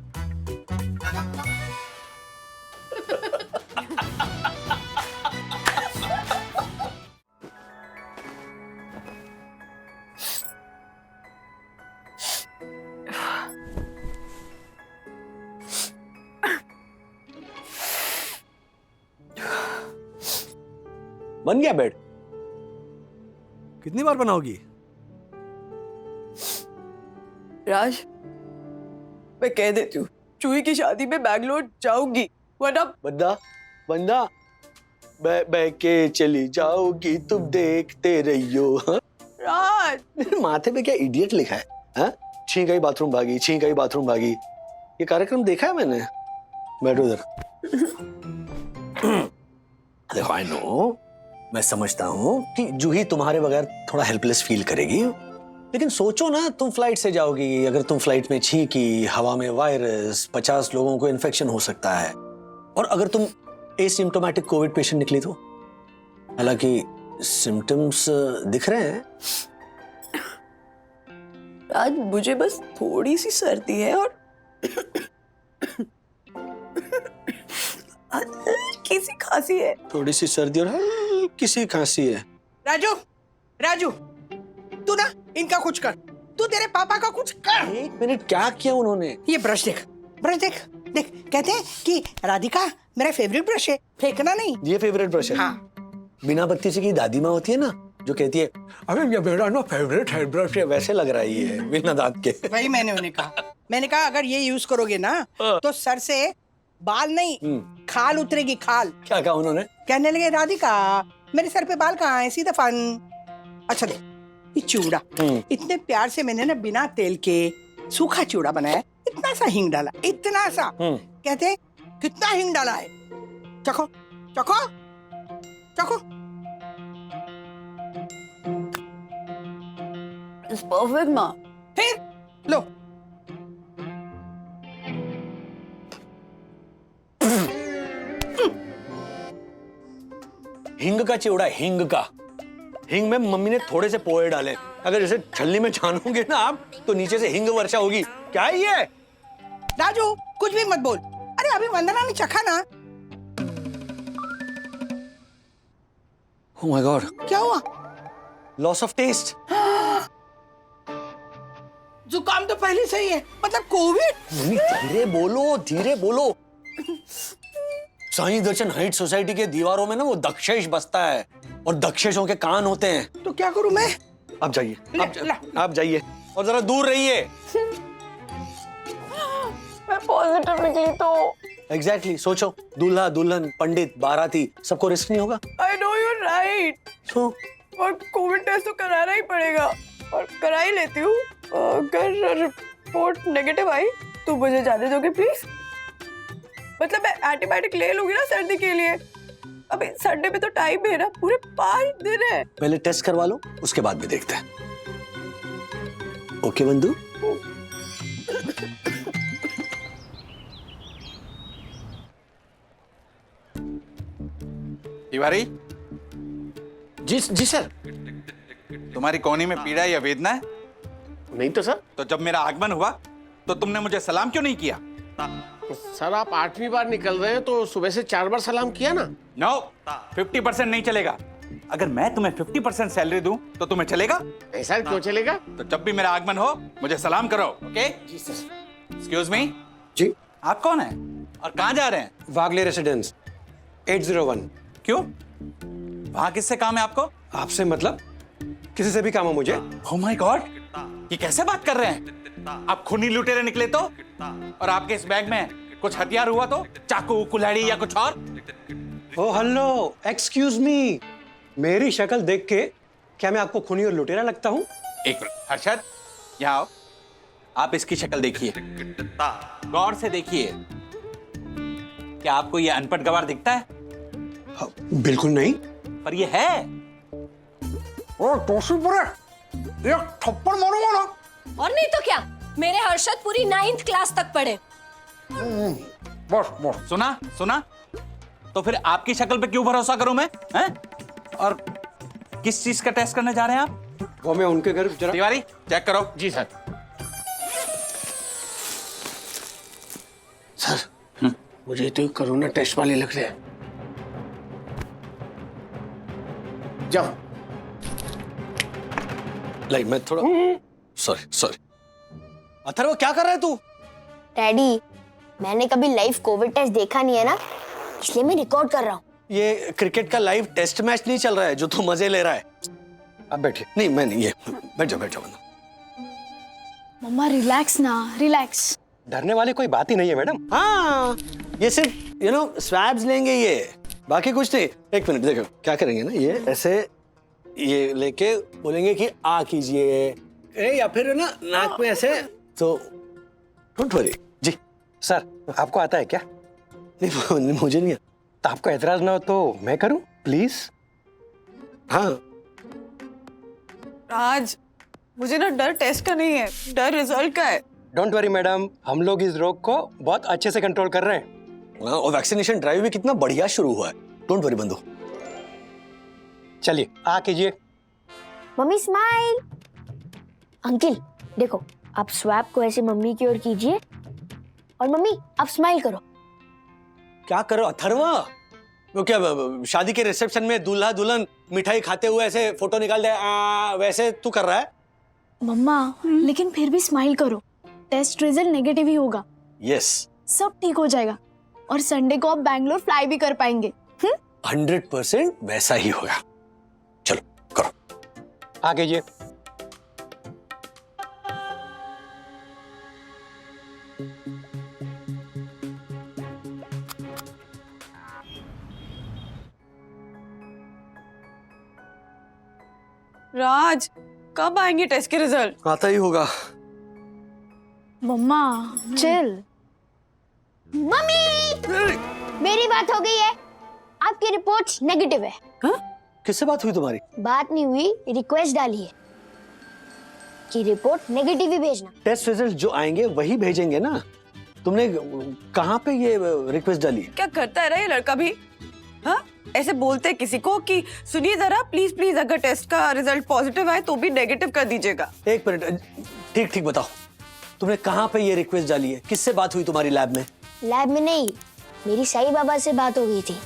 Speaker 3: बन गया बेड?
Speaker 12: कितनी बार बनाओगी?
Speaker 17: राज, मैं कह देती हूँ, चूही की शादी में बैंगलोर जाऊंगी, वरना
Speaker 3: बंदा बह के चली जाओगी तुम देखते रहियो।
Speaker 17: राज,
Speaker 3: मेरे माथे पे क्या इडियट लिखा है? हाँ? छी गई बाथरूम भागी, छी गई बाथरूम भागी। ये कार्यक्रम देखा है मैंने। बैठो इधर। देखो, आई नो, मैं समझता हूँ कि जूही तुम्हारे बगैर थोड़ा हेल्पलेस फील करेगी, लेकिन सोचो ना, तुम फ्लाइट से जाओगी, अगर तुम फ्लाइट में छींकी, हवा में वायरस, 50 लोगों को इन्फेक्शन हो सकता है, और अगर तुम एसिम्प्टोमेटिक कोविड पेशेंट निकली तो? हालांकि सिम्टम्स दिख रहे हैं,
Speaker 17: आज मुझे बस थोड़ी सी सर्दी है और किसी खांसी है।
Speaker 3: थोड़ी सी सर्दी और किसी खांसी है।
Speaker 13: राजू, राजू, तू ना इनका कुछ कर, तू तेरे पापा का कुछ कर।
Speaker 3: 1 मिनट, क्या किया उन्होंने?
Speaker 13: ये ब्रश देख, ब्रश देख, देख, कहते हैं कि राधिका मेरा फेवरेट ब्रश है, फेंकना नहीं।
Speaker 3: ये फेवरेट ब्रश है?
Speaker 13: हाँ।
Speaker 3: बिना बत्ती से की दादी माँ होती है ना, जो कहती है अरे ये मेरा ना फेवरेट हेयर ब्रश है, वैसे लग रहा है ये बिना दांत के।
Speaker 13: वही मैंने उन्हें कहा, मैंने कहा अगर ये यूज करोगे ना तो सर से बाल नहीं खाल उतरेगी, खाल।
Speaker 3: क्या कहा उन्होंने?
Speaker 13: कहने लगे राधिका मेरे सर पे बाल कहाँ है, सीधा फन। अच्छा देख, ये चूड़ा इतने प्यार से मैंने ना बिना तेल के सूखा चूड़ा बनाया, इतना सा हींग डाला, इतना सा। कहते कितना हींग डाला है, चखो चखो चखो।
Speaker 17: इट्स परफेक्ट माँ।
Speaker 13: फिर लो,
Speaker 3: हिंग का चिवड़ा, हिंग का। हिंग में मम्मी ने थोड़े से पोहे डाले, अगर इसे छलनी में छानोगे ना आप तो नीचे से हिंग वर्षा होगी। क्या है ये?
Speaker 13: राजू कुछ भी मत बोल। अरे अभी वंदना ने चखा ना।
Speaker 3: ओह माय गॉड,
Speaker 13: क्या हुआ?
Speaker 3: Loss of taste.
Speaker 13: जुकाम तो पहले से ही है, मतलब कोविड।
Speaker 3: धीरे बोलो, धीरे बोलो। साईं दर्शन हाइट सोसाइटी के दीवारों में ना वो दक्षेश बसता है और दक्षेशों के कान होते हैं।
Speaker 13: तो क्या करूं मैं?
Speaker 3: आप जाइए, आप जाइए और जरा दूर रहिए।
Speaker 17: मैं पॉजिटिव निकली तो।
Speaker 3: एग्जैक्टली, सोचो, दूल्हा दुल्हन पंडित बाराती सबको रिस्क नहीं होगा।
Speaker 17: I know you are right. और कोविड टेस्ट तो कराना ही पड़ेगा और करा ही लेती हूँ। अगर रिपोर्ट नेगेटिव आई तो मुझे जाने दोगे प्लीज? मतलब मैं एंटीबायोटिक ले लूंगी ना सर्दी के लिए। अभी संडे पे तो टाइम है ना, पूरे 5 दिन है।
Speaker 3: पहले टेस्ट करवा लो, उसके बाद में देखते हैं। ओके बंधु?
Speaker 1: तिवारी
Speaker 2: जी जी सर।
Speaker 1: तुम्हारी कोहनी में पीड़ा या वेदना है?
Speaker 2: नहीं तो सर।
Speaker 1: तो जब मेरा आगमन हुआ तो तुमने मुझे सलाम क्यों नहीं किया?
Speaker 2: सर आप 8वीं बार निकल रहे हैं तो सुबह से 4 बार सलाम किया ना।
Speaker 1: नो, 50% नहीं चलेगा। अगर मैं तुम्हें 50% सैलरी दूं तो तुम्हें चलेगा?
Speaker 2: ऐसा क्यों चलेगा?
Speaker 1: तो जब भी मेरा आगमन हो मुझे सलाम करो, ओके?
Speaker 2: जी सर।
Speaker 1: Excuse me.
Speaker 12: जी।
Speaker 1: आप कौन है और कहाँ जा रहे हैं?
Speaker 12: वागले रेसिडेंस 801।
Speaker 1: क्यों? वहां किससे काम है आपको?
Speaker 12: आपसे मतलब? किसी से भी काम है मुझे।
Speaker 1: ओह माय गॉड, ये कैसे बात कर रहे हैं? आप खूनी लुटेरे निकले तो? और आपके इस बैग में कुछ हथियार हुआ तो? चाकू, कुल्हाड़ी या कुछ और?
Speaker 12: ओ हेलो, एक्सक्यूज मी। मेरी शक्ल देख के क्या मैं आपको खूनी और लुटेरा लगता हूँ?
Speaker 1: एक मिनट हर्षद, यहाँ आओ। आप इसकी शक्ल देखिए, गौर से देखिए। क्या आपको ये अनपढ़ गवार दिखता है?
Speaker 12: बिल्कुल नहीं।
Speaker 1: पर ये है।
Speaker 13: एक थप्पड़ मारूंगा ना।
Speaker 15: और नहीं तो क्या, मेरे हर्षद पूरी 9th क्लास तक पढ़े।
Speaker 1: बस बस। सुना सुना? तो फिर आपकी शक्ल पे क्यों भरोसा करूं मैं? हैं? और किस चीज का टेस्ट करने जा रहे हैं आप?
Speaker 12: वो मैं उनके घर जरा।
Speaker 1: तिवारी चेक करो।
Speaker 2: जी सर। सर मुझे तो कोरोना टेस्ट वाले लग रहे हैं। जाओ।
Speaker 3: लाइक मैं थोड़ा सॉरी। अथर्व क्या कर रहा है तू?
Speaker 16: डैडी मैंने कभी लाइव कोविड टेस्ट देखा नहीं है ना, इसलिए मैं रिकॉर्ड कर रहा हूँ।
Speaker 3: ये क्रिकेट का लाइव टेस्ट मैच नहीं चल रहा है जो तू मजे ले रहा है। अब बैठिए। नहीं मैं नहीं, ये बैठ जाओ।
Speaker 8: मम्मा रिलैक्स ना, रिलैक्स।
Speaker 12: डरने वाली कोई बात ही नहीं है मैडम।
Speaker 3: हाँ, ये सिर्फ स्वैब्स लेंगे ये, बाकी कुछ नहीं। एक मिनट देखो क्या करेंगे ना, ये ऐसे ये लेके बोलेंगे कि आ कीजिए, या फिर ना नाक में ऐसे। तो डोंट वरी।
Speaker 12: जी सर, आपको आता है क्या?
Speaker 3: नहीं मुझे नहीं।
Speaker 12: तो आपको एतराज ना हो तो मैं करूं प्लीज?
Speaker 3: हाँ।
Speaker 17: राज मुझे ना डर टेस्ट का नहीं है, डर रिजल्ट का है।
Speaker 12: डोंट वरी मैडम, हम लोग इस रोग को बहुत अच्छे से कंट्रोल कर रहे हैं।
Speaker 3: और वैक्सीनेशन ड्राइव भी कितना बढ़िया शुरू हुआ है। डोंट वरी बंधु।
Speaker 12: चलिए आ कीजिए।
Speaker 16: Mummy smile. अंकिल देखो, आप स्वैप को ऐसे मम्मी की ओर कीजिए और मम्मी आप स्माइल करो।
Speaker 3: क्या करो अथर्वा? वो क्या शादी के रिसेप्शन में दूल्हा दुल्हन मिठाई खाते हुए ऐसे फोटो निकाल दे, वैसे तू कर रहा है?
Speaker 8: मम्मा लेकिन फिर भी स्माइल करो, टेस्ट रिजल्ट नेगेटिव ही होगा।
Speaker 3: यस,
Speaker 8: सब ठीक हो जाएगा और संडे को आप बैंगलोर फ्लाई भी कर पाएंगे।
Speaker 3: 100% वैसा ही होगा। चलो करो, आगे ये।
Speaker 17: राज, कब आएंगे टेस्ट के रिजल्ट?
Speaker 3: आता ही होगा।
Speaker 8: मम्मा चिल।
Speaker 16: मम्मी, मेरी बात हो गई है, आपकी रिपोर्ट नेगेटिव है।
Speaker 3: किससे बात हुई तुम्हारी?
Speaker 16: बात नहीं हुई, रिक्वेस्ट डाली है कि रिपोर्ट नेगेटिव ही भेजना।
Speaker 3: टेस्ट रिजल्ट जो आएंगे वही भेजेंगे ना। तुमने कहाँ पे ये रिक्वेस्ट डाली?
Speaker 17: क्या करता है रे ये लड़का भी? हाँ, ऐसे बोलते किसी को कि सुनिए जरा प्लीज प्लीज, अगर टेस्ट का रिजल्ट पॉजिटिव आए तो भी नेगेटिव कर दीजिएगा।
Speaker 3: एक मिनट, ठीक ठीक बताओ, तुमने कहाँ पे ये रिक्वेस्ट डाली है? किससे बात हुई तुम्हारी लैब में?
Speaker 16: लैब में नहीं, मेरी साईं बाबा से बात हो गई थी।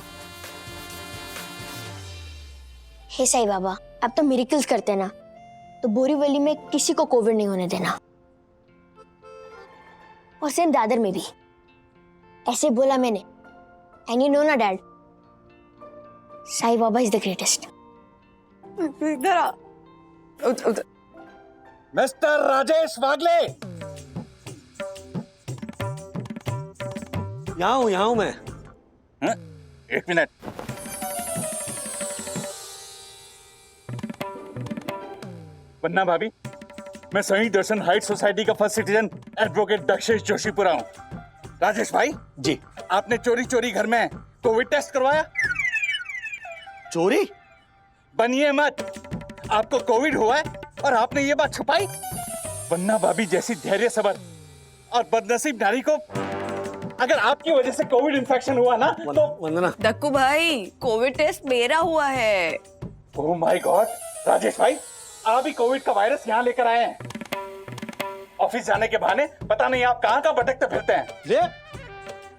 Speaker 16: हे साईं बाबा, आप तो मिरेकल्स करते ना, तो बोरीवली में किसी को कोविड नहीं होने देना, और सेम दादर में भी। ऐसे बोला मैंने। एंड यू नो ना dad, Sai Baba is the greatest.
Speaker 17: इधर आ।
Speaker 1: मिस्टर राजेश वागले,
Speaker 3: यहाँ हूं मैं।
Speaker 1: एक मिनट। वन्ना भाभी, मैं सही दर्शन हाइट सोसाइटी का first citizen advocate Dakshesh Joshipura हूँ। राजेश भाई
Speaker 3: जी,
Speaker 1: आपने चोरी चोरी घर में कोविड टेस्ट करवाया?
Speaker 3: चोरी?
Speaker 1: बनिए मत, आपको कोविड हुआ है और आपने ये बात छुपाई। वन्ना भाभी जैसी धैर्य सबर और बदनसीब नारी को अगर आपकी वजह से कोविड इन्फेक्शन हुआ ना तो।
Speaker 3: वंदना,
Speaker 17: दक्कू भाई, कोविड टेस्ट मेरा हुआ है।
Speaker 1: ओह माय गॉड, राजेश भाई आप ही कोविड का वायरस यहाँ लेकर आए हैं। ऑफिस जाने के बहाने पता नहीं आप कहाँ कहाँ भटकते फिरते हैं।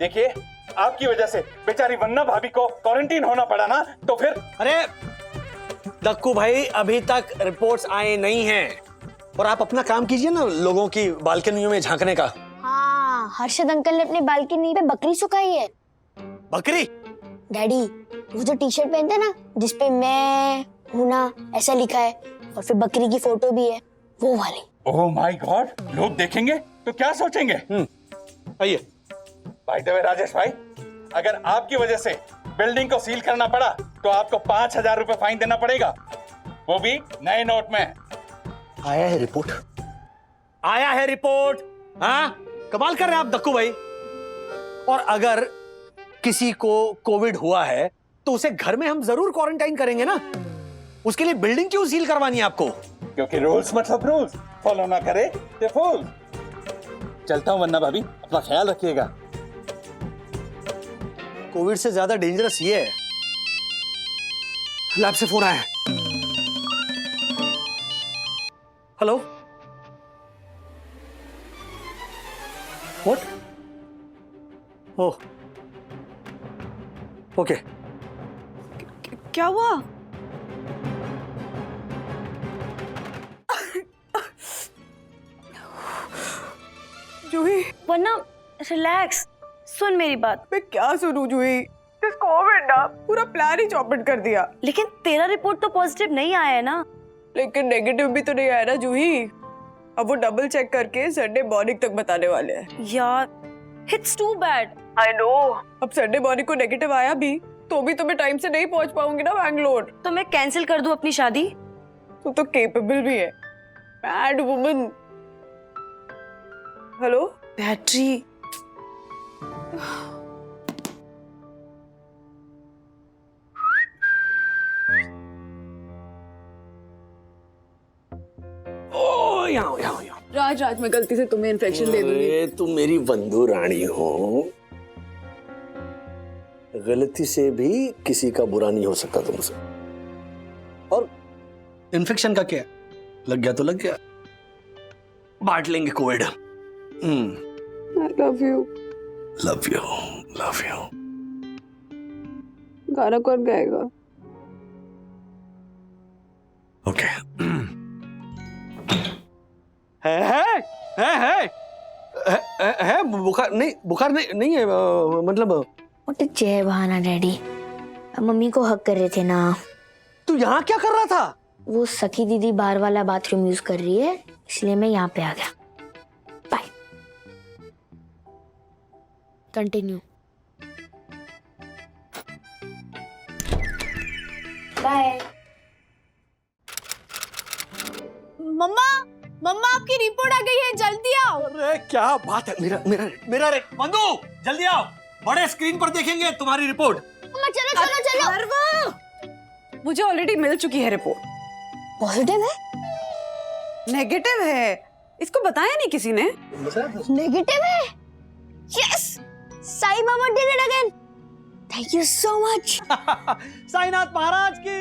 Speaker 1: देखिए, आपकी वजह से बेचारी वन्ना भाभी को क्वारंटीन होना पड़ा ना, तो फिर।
Speaker 3: अरे दक्कू भाई, अभी तक रिपोर्ट्स आए नहीं हैं और आप अपना काम कीजिए ना, लोगों की बालकनियों में झांकने का।
Speaker 16: हाँ, हर्षद अंकल ने अपनी बालकनी पे बकरी सुखाई है।
Speaker 3: बकरी?
Speaker 16: डैडी, वो जो टी शर्ट पहनते हैं ना, जिसपे मैं हूं ना ऐसा लिखा है और फिर बकरी की फोटो भी है, वो वाली।
Speaker 1: ओह माय गॉड, लोग देखेंगे तो क्या सोचेंगे?
Speaker 3: आइए।
Speaker 1: बाय द वे राजेश भाई, अगर आपकी वजह से बिल्डिंग को सील करना पड़ा तो आपको 5,000 रुपए फाइन देना पड़ेगा, वो भी नए नोट में।
Speaker 3: आया है रिपोर्ट? आया है रिपोर्ट। हाँ, कमाल कर रहे हैं आप दक्कू भाई। और अगर किसी को कोविड हुआ है तो उसे घर में हम जरूर क्वारंटाइन करेंगे ना। उसके लिए बिल्डिंग क्यों सील करवानी है आपको?
Speaker 1: क्योंकि रूल्स मतलब रूल्स, फॉलो ना करे तो फूल। चलता हूं वन्ना भाभी, अपना ख्याल रखिएगा।
Speaker 3: कोविड से ज्यादा डेंजरस ये है। लैब से फोन आया है। Hello, what? Oh, okay.
Speaker 17: क्या हुआ? जूही,
Speaker 15: वरना रिलैक्स, सुन मेरी बात।
Speaker 17: मैं क्या सुनूं जूही? इस कोविड ना पूरा प्लान ही चौपट कर दिया।
Speaker 15: लेकिन तेरा रिपोर्ट तो पॉजिटिव नहीं आया है ना।
Speaker 17: लेकिन नेगेटिव भी तो नहीं आया ना जूही। अब वो डबल चेक करके संडे मॉर्निंग तक बताने वाले हैं।
Speaker 15: यार, it's too bad.
Speaker 17: I know. अब संडे मॉर्निंग को नेगेटिव आया भी तो मैं टाइम से नहीं पहुंच पाऊंगी ना बैंगलोर।
Speaker 15: तो मैं कैंसिल कर दूं अपनी शादी?
Speaker 17: तू तो केपेबल भी है, बैड वुमन। Hello, battery.
Speaker 3: यहाँ।
Speaker 17: राज, मैं गलती से तुम्हें इन्फेक्शन दे दूंगी।
Speaker 3: तुम मेरी बंधु रानी हो, गलती से भी किसी का बुरा नहीं हो सकता तुमसे। और इन्फेक्शन का क्या, लग गया तो लग गया। बांट लेंगे Covid.
Speaker 5: I love you.
Speaker 3: Love you, love you.
Speaker 5: गाना कौन गाएगा?
Speaker 3: ओके। है बुखार नहीं है, मतलब
Speaker 16: व्हाट जय बहाना डैडी। मम्मी को हक कर रहे थे ना।
Speaker 3: तू यहाँ क्या कर रहा था?
Speaker 16: वो सखी दीदी बाहर वाला बाथरूम यूज कर रही है, इसलिए मैं यहाँ पे आ गया। बाय। कंटिन्यू। बाय।
Speaker 8: मम्मा मम्मा आपकी रिपोर्ट आ गई है, जल्दी आओ।
Speaker 3: अरे क्या बात है, मेरा रे बंधु, जल्दी आओ, बड़े स्क्रीन पर देखेंगे तुम्हारी रिपोर्ट।
Speaker 16: मम्मा चलो चलो चलो।
Speaker 5: मुझे ऑलरेडी मिल चुकी है रिपोर्ट।
Speaker 16: पॉजिटिव है?
Speaker 5: नेगेटिव है। इसको बताया नहीं किसी ने।
Speaker 16: नेगेटिव है? Yes, Sai Baba did it again. Thank you so much.
Speaker 3: Sainath Maharaj की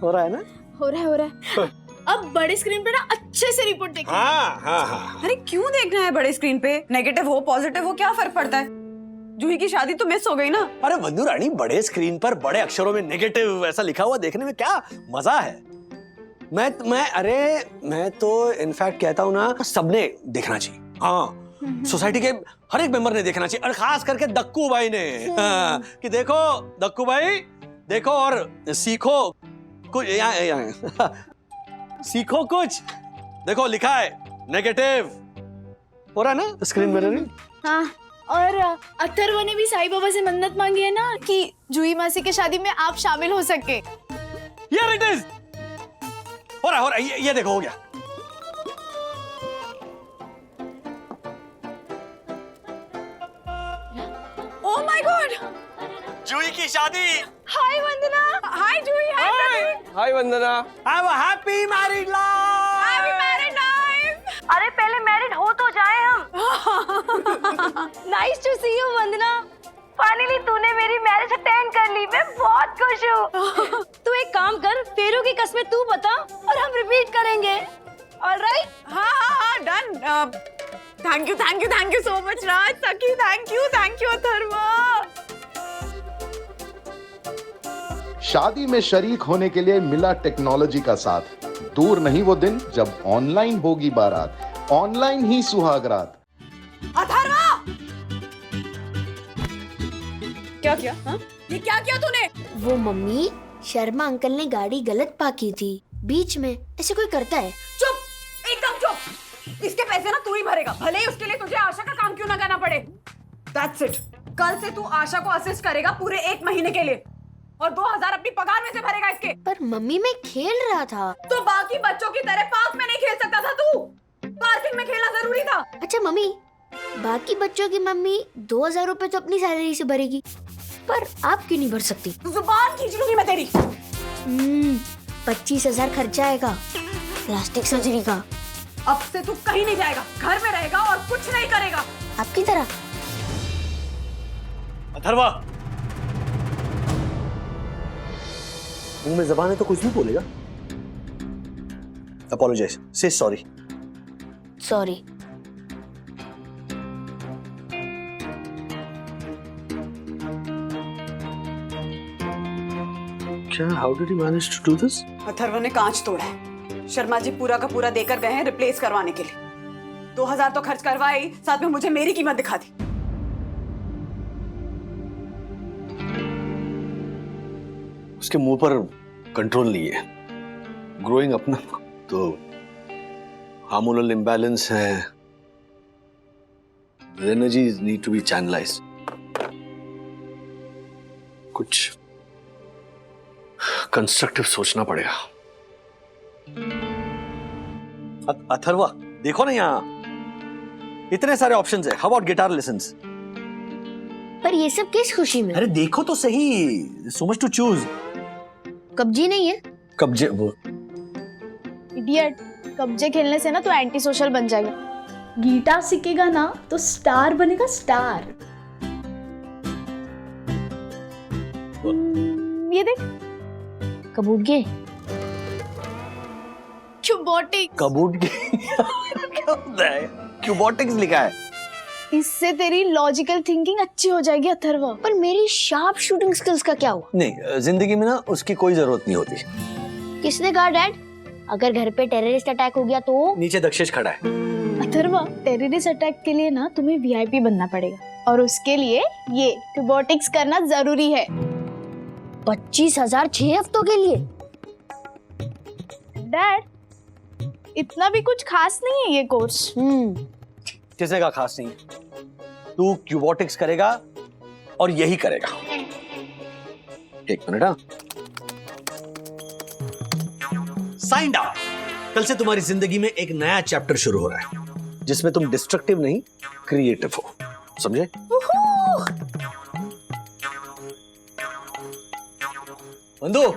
Speaker 3: हो रहा है ना?
Speaker 8: हो रहा है। अब बड़े स्क्रीन पे ना अच्छे से रिपोर्ट देखिए।
Speaker 3: हाँ।
Speaker 5: अरे क्यों देखना है बड़े स्क्रीन पे? नेगेटिव हो पॉजिटिव हो क्या फर्क पड़ता है? जूही की शादी तो मिस हो गई ना।
Speaker 3: अरे बंधु रानी, बड़े स्क्रीन पर बड़े अक्षरों में नेगेटिव ऐसा लिखा हुआ देखने में क्या मजा है। मैं तो इनफैक्ट कहता हूँ ना, सबने देखना चाहिए। हाँ, सोसाइटी के हर एक मेंबर ने देखना चाहिए, और खास करके दक्कू भाई ने। कि देखो दक्कू भाई, देखो और सीखो कुछ। यहाँ सीखो कुछ। देखो लिखा है नेगेटिव, हो रहा है ना स्क्रीन में।
Speaker 8: हाँ, और अथर्व ने भी साईं बाबा से मन्नत मांगी है ना कि जूही मासी की शादी में आप शामिल हो सके।
Speaker 3: Here it is। हो रहा है, ये देखो हो गया।
Speaker 5: ओह माय गॉड,
Speaker 3: जूही की शादी।
Speaker 8: Hi Vandana. Hi Juhi. Hi Praveen.
Speaker 2: Hi Vandana.
Speaker 3: Have a happy married life.
Speaker 8: Happy married life.
Speaker 15: अरे पहले मैरिड हो तो जाए हम। Nice to see you Vandana. Finally तूने मेरी मैरिज अटेंड कर ली, मैं बहुत खुश हूँ। तू एक काम कर, फेरू की कसमें तू बता और हम रिपीट करेंगे। ऑलराइट?
Speaker 5: हाँ, done. Thank you so much Raj, Sakhi, thank you Atharva.
Speaker 18: शादी में शरीक होने के लिए मिला टेक्नोलॉजी का साथ। दूर नहीं वो दिन जब ऑनलाइन होगी बारात, ऑनलाइन ही सुहागरात।
Speaker 5: अथर्व, क्या किया? हाँ? ये क्या किया तूने?
Speaker 16: वो मम्मी, शर्मा अंकल ने गाड़ी गलत पार्क की थी बीच में। ऐसे कोई करता है?
Speaker 5: चुप, एकदम चुप। इसके पैसे ना तू ही भरेगा, भले ही उसके लिए तुझे आशा का काम क्यों ना करना पड़े। That's it। कल से तू आशा को असिस्ट करेगा पूरे 1 महीने के लिए, और 2000 अपनी पगार में से भरेगा इसके।
Speaker 16: पर मम्मी मैं खेल रहा था।
Speaker 5: तो बाकी बच्चों की तरह पार्क में नहीं खेल सकता था तू? पार्किंग में खेलना जरूरी था।
Speaker 16: अच्छा मम्मी, बाकी बच्चों की मम्मी 2000 रुपए तो अपनी सैलरी से भरेगी, पर आप क्यों नहीं भर सकती?
Speaker 5: जुबान खींच लूंगी मैं तेरी।
Speaker 16: 25,000 खर्चा आएगा प्लास्टिक सर्जरी का।
Speaker 5: अब से तू कहीं नहीं जाएगा, घर में रहेगा और कुछ नहीं करेगा।
Speaker 16: आपकी तरह।
Speaker 3: अथर्वा, मुंह में जबान है तो कुछ भी बोलेगा। अपोलोजाइज, से सॉरी।
Speaker 16: सॉरी।
Speaker 12: क्या? How did you manage to do this?
Speaker 5: Atharv ने कांच तोड़ा है। शर्मा जी पूरा का पूरा देकर गए हैं रिप्लेस करवाने के लिए। 2000 तो खर्च करवाई, साथ में मुझे मेरी कीमत दिखा दी।
Speaker 3: उसके मुंह पर कंट्रोल नहीं है। ग्रोइंग अप ना, तो हार्मोनल इम्बैलेंस है। Energies need to be channelised. कुछ कंस्ट्रक्टिव सोचना पड़ेगा। अथर्वा, देखो ना यहाँ इतने सारे ऑप्शंस है। How about guitar lessons?
Speaker 16: पर ये सब किस खुशी में?
Speaker 3: अरे देखो तो सही, सो मच टू चूज।
Speaker 16: कब्जी नहीं है?
Speaker 3: कब्जे वो
Speaker 8: इडियट, कब्जे खेलने से ना तो एंटी सोशल बन जाएगा। गिटार सीखेगा ना तो स्टार बनेगा, स्टार। ये देख,
Speaker 16: कबूल के
Speaker 8: क्यूबोटिक्स।
Speaker 3: कबूट की क्या होता है? क्यूबोटिक्स लिखा है।
Speaker 8: इससे तेरी लॉजिकल थिंकिंग अच्छी हो जाएगी अथर्व।
Speaker 16: पर मेरी शार्प शूटिंग स्किल्स का क्या हुआ?
Speaker 3: नहीं, जिंदगी में ना उसकी कोई जरूरत नहीं होती।
Speaker 16: किसने कहा डैड? अगर घर पे टेररिस्ट अटैक हो गया तो?
Speaker 3: नीचे दक्षेश खड़ा है।
Speaker 8: अथर्व, टेररिस्ट अटैक के लिए ना तुम्हें वीआईपी बनना पड़ेगा और उसके लिए ये क्यूबोटिक्स करना जरूरी है।
Speaker 16: 25,000 6 हफ्तों के लिए?
Speaker 8: डैड, इतना भी कुछ खास नहीं है ये कोर्स।
Speaker 3: किसी का खास नहीं है। तू क्यूबोटिक्स करेगा और यही करेगा। एक मिनट। हाँ, साइन डाउन। कल से तुम्हारी जिंदगी में एक नया चैप्टर शुरू हो रहा है जिसमें तुम डिस्ट्रक्टिव नहीं, क्रिएटिव हो। समझे? बंधु,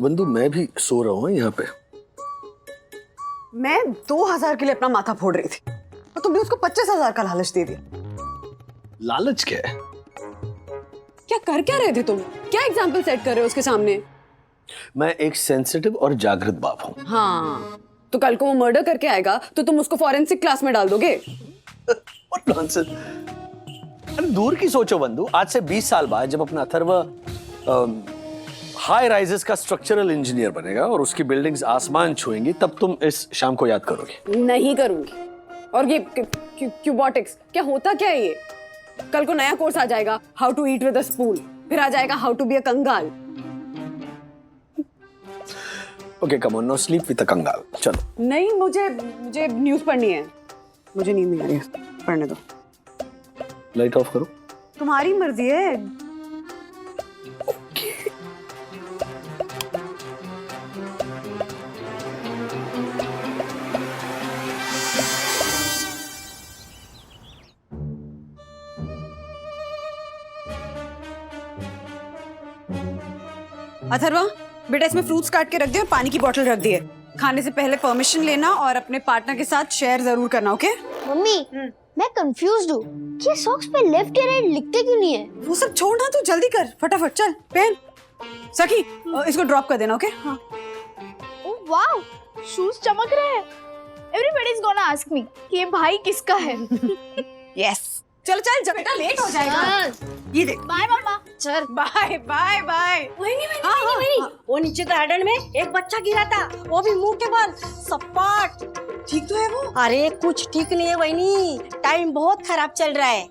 Speaker 3: बंधु मैं भी सो रहा हूँ यहाँ पे।
Speaker 5: मैं 2,000 के लिए अपना माथा फोड़ रही थी और तुमने उसको 25,000 का लालच दे दिया।
Speaker 3: लालच क्या है?
Speaker 5: क्या कर क्या रहे थे तुम? क्या एग्जाम्पल सेट कर रहे हो उसके सामने?
Speaker 3: मैं एक सेंसिटिव और जागृत बाप हूँ।
Speaker 5: हाँ, तो कल को वो मर्डर करके आएगा तो तुम उसको फॉरेंसिक क्लास में डाल दोगे?
Speaker 3: नॉनसेंस। अरे दूर की सोचो बंधु। आज से 20 साल बाद जब अपना अथर्व हाई राइजेस का स्ट्रक्चरल इंजीनियर बनेगा और उसकी बिल्डिंग्स आसमान छुएंगी, तब तुम इस शाम को याद करोगे।
Speaker 5: नहीं करूंगी। और ये क्यूबोटिक्स क्या होता क्या है ये? कल को नया कोर्स आ जाएगा, how to eat with a spoon. फिर आ जाएगा हाउ टू बी अ कंगाल।
Speaker 3: Okay, come on, no sleep with a कंगाल। चलो।
Speaker 5: नहीं, मुझे न्यूज़ पढ़नी है। मुझे नींद नहीं आ रही है, पढ़ने दो।
Speaker 3: लाइट ऑफ करो।
Speaker 5: तुम्हारी मर्जी है। अथर्वा, बेटा इसमें फ्रूट्स काट के रख दिए और पानी की बोतल रख दी है। खाने से पहले परमिशन लेना और अपने पार्टनर के साथ शेयर जरूर करना, ओके?
Speaker 16: मम्मी, मैं कंफ्यूज्ड हूँ कि ये सॉक्स पे लेफ्ट या राइट लिखते क्यों नहीं है?
Speaker 5: वो सब छोड़ ना, तू जल्दी कर, फटाफट चल पहन। सखी, इसको ड्रॉप कर देना, ओके? हाँ।
Speaker 8: ओह वाओ, शूज चमक रहे हैं। Everybody is gonna ask me कि ये भाई किसका है।
Speaker 5: यस। चलो चल, जब बेटा लेट हो जाएगा। ये देख।
Speaker 8: बाय मम्मा।
Speaker 5: चल बाय बाय बाय।
Speaker 15: वही वो नीचे गार्डन में एक बच्चा गिरा था, वो भी मुंह के बल सपाट।
Speaker 5: ठीक तो है वो?
Speaker 15: अरे कुछ ठीक नहीं है वहीनी, टाइम बहुत खराब चल रहा है।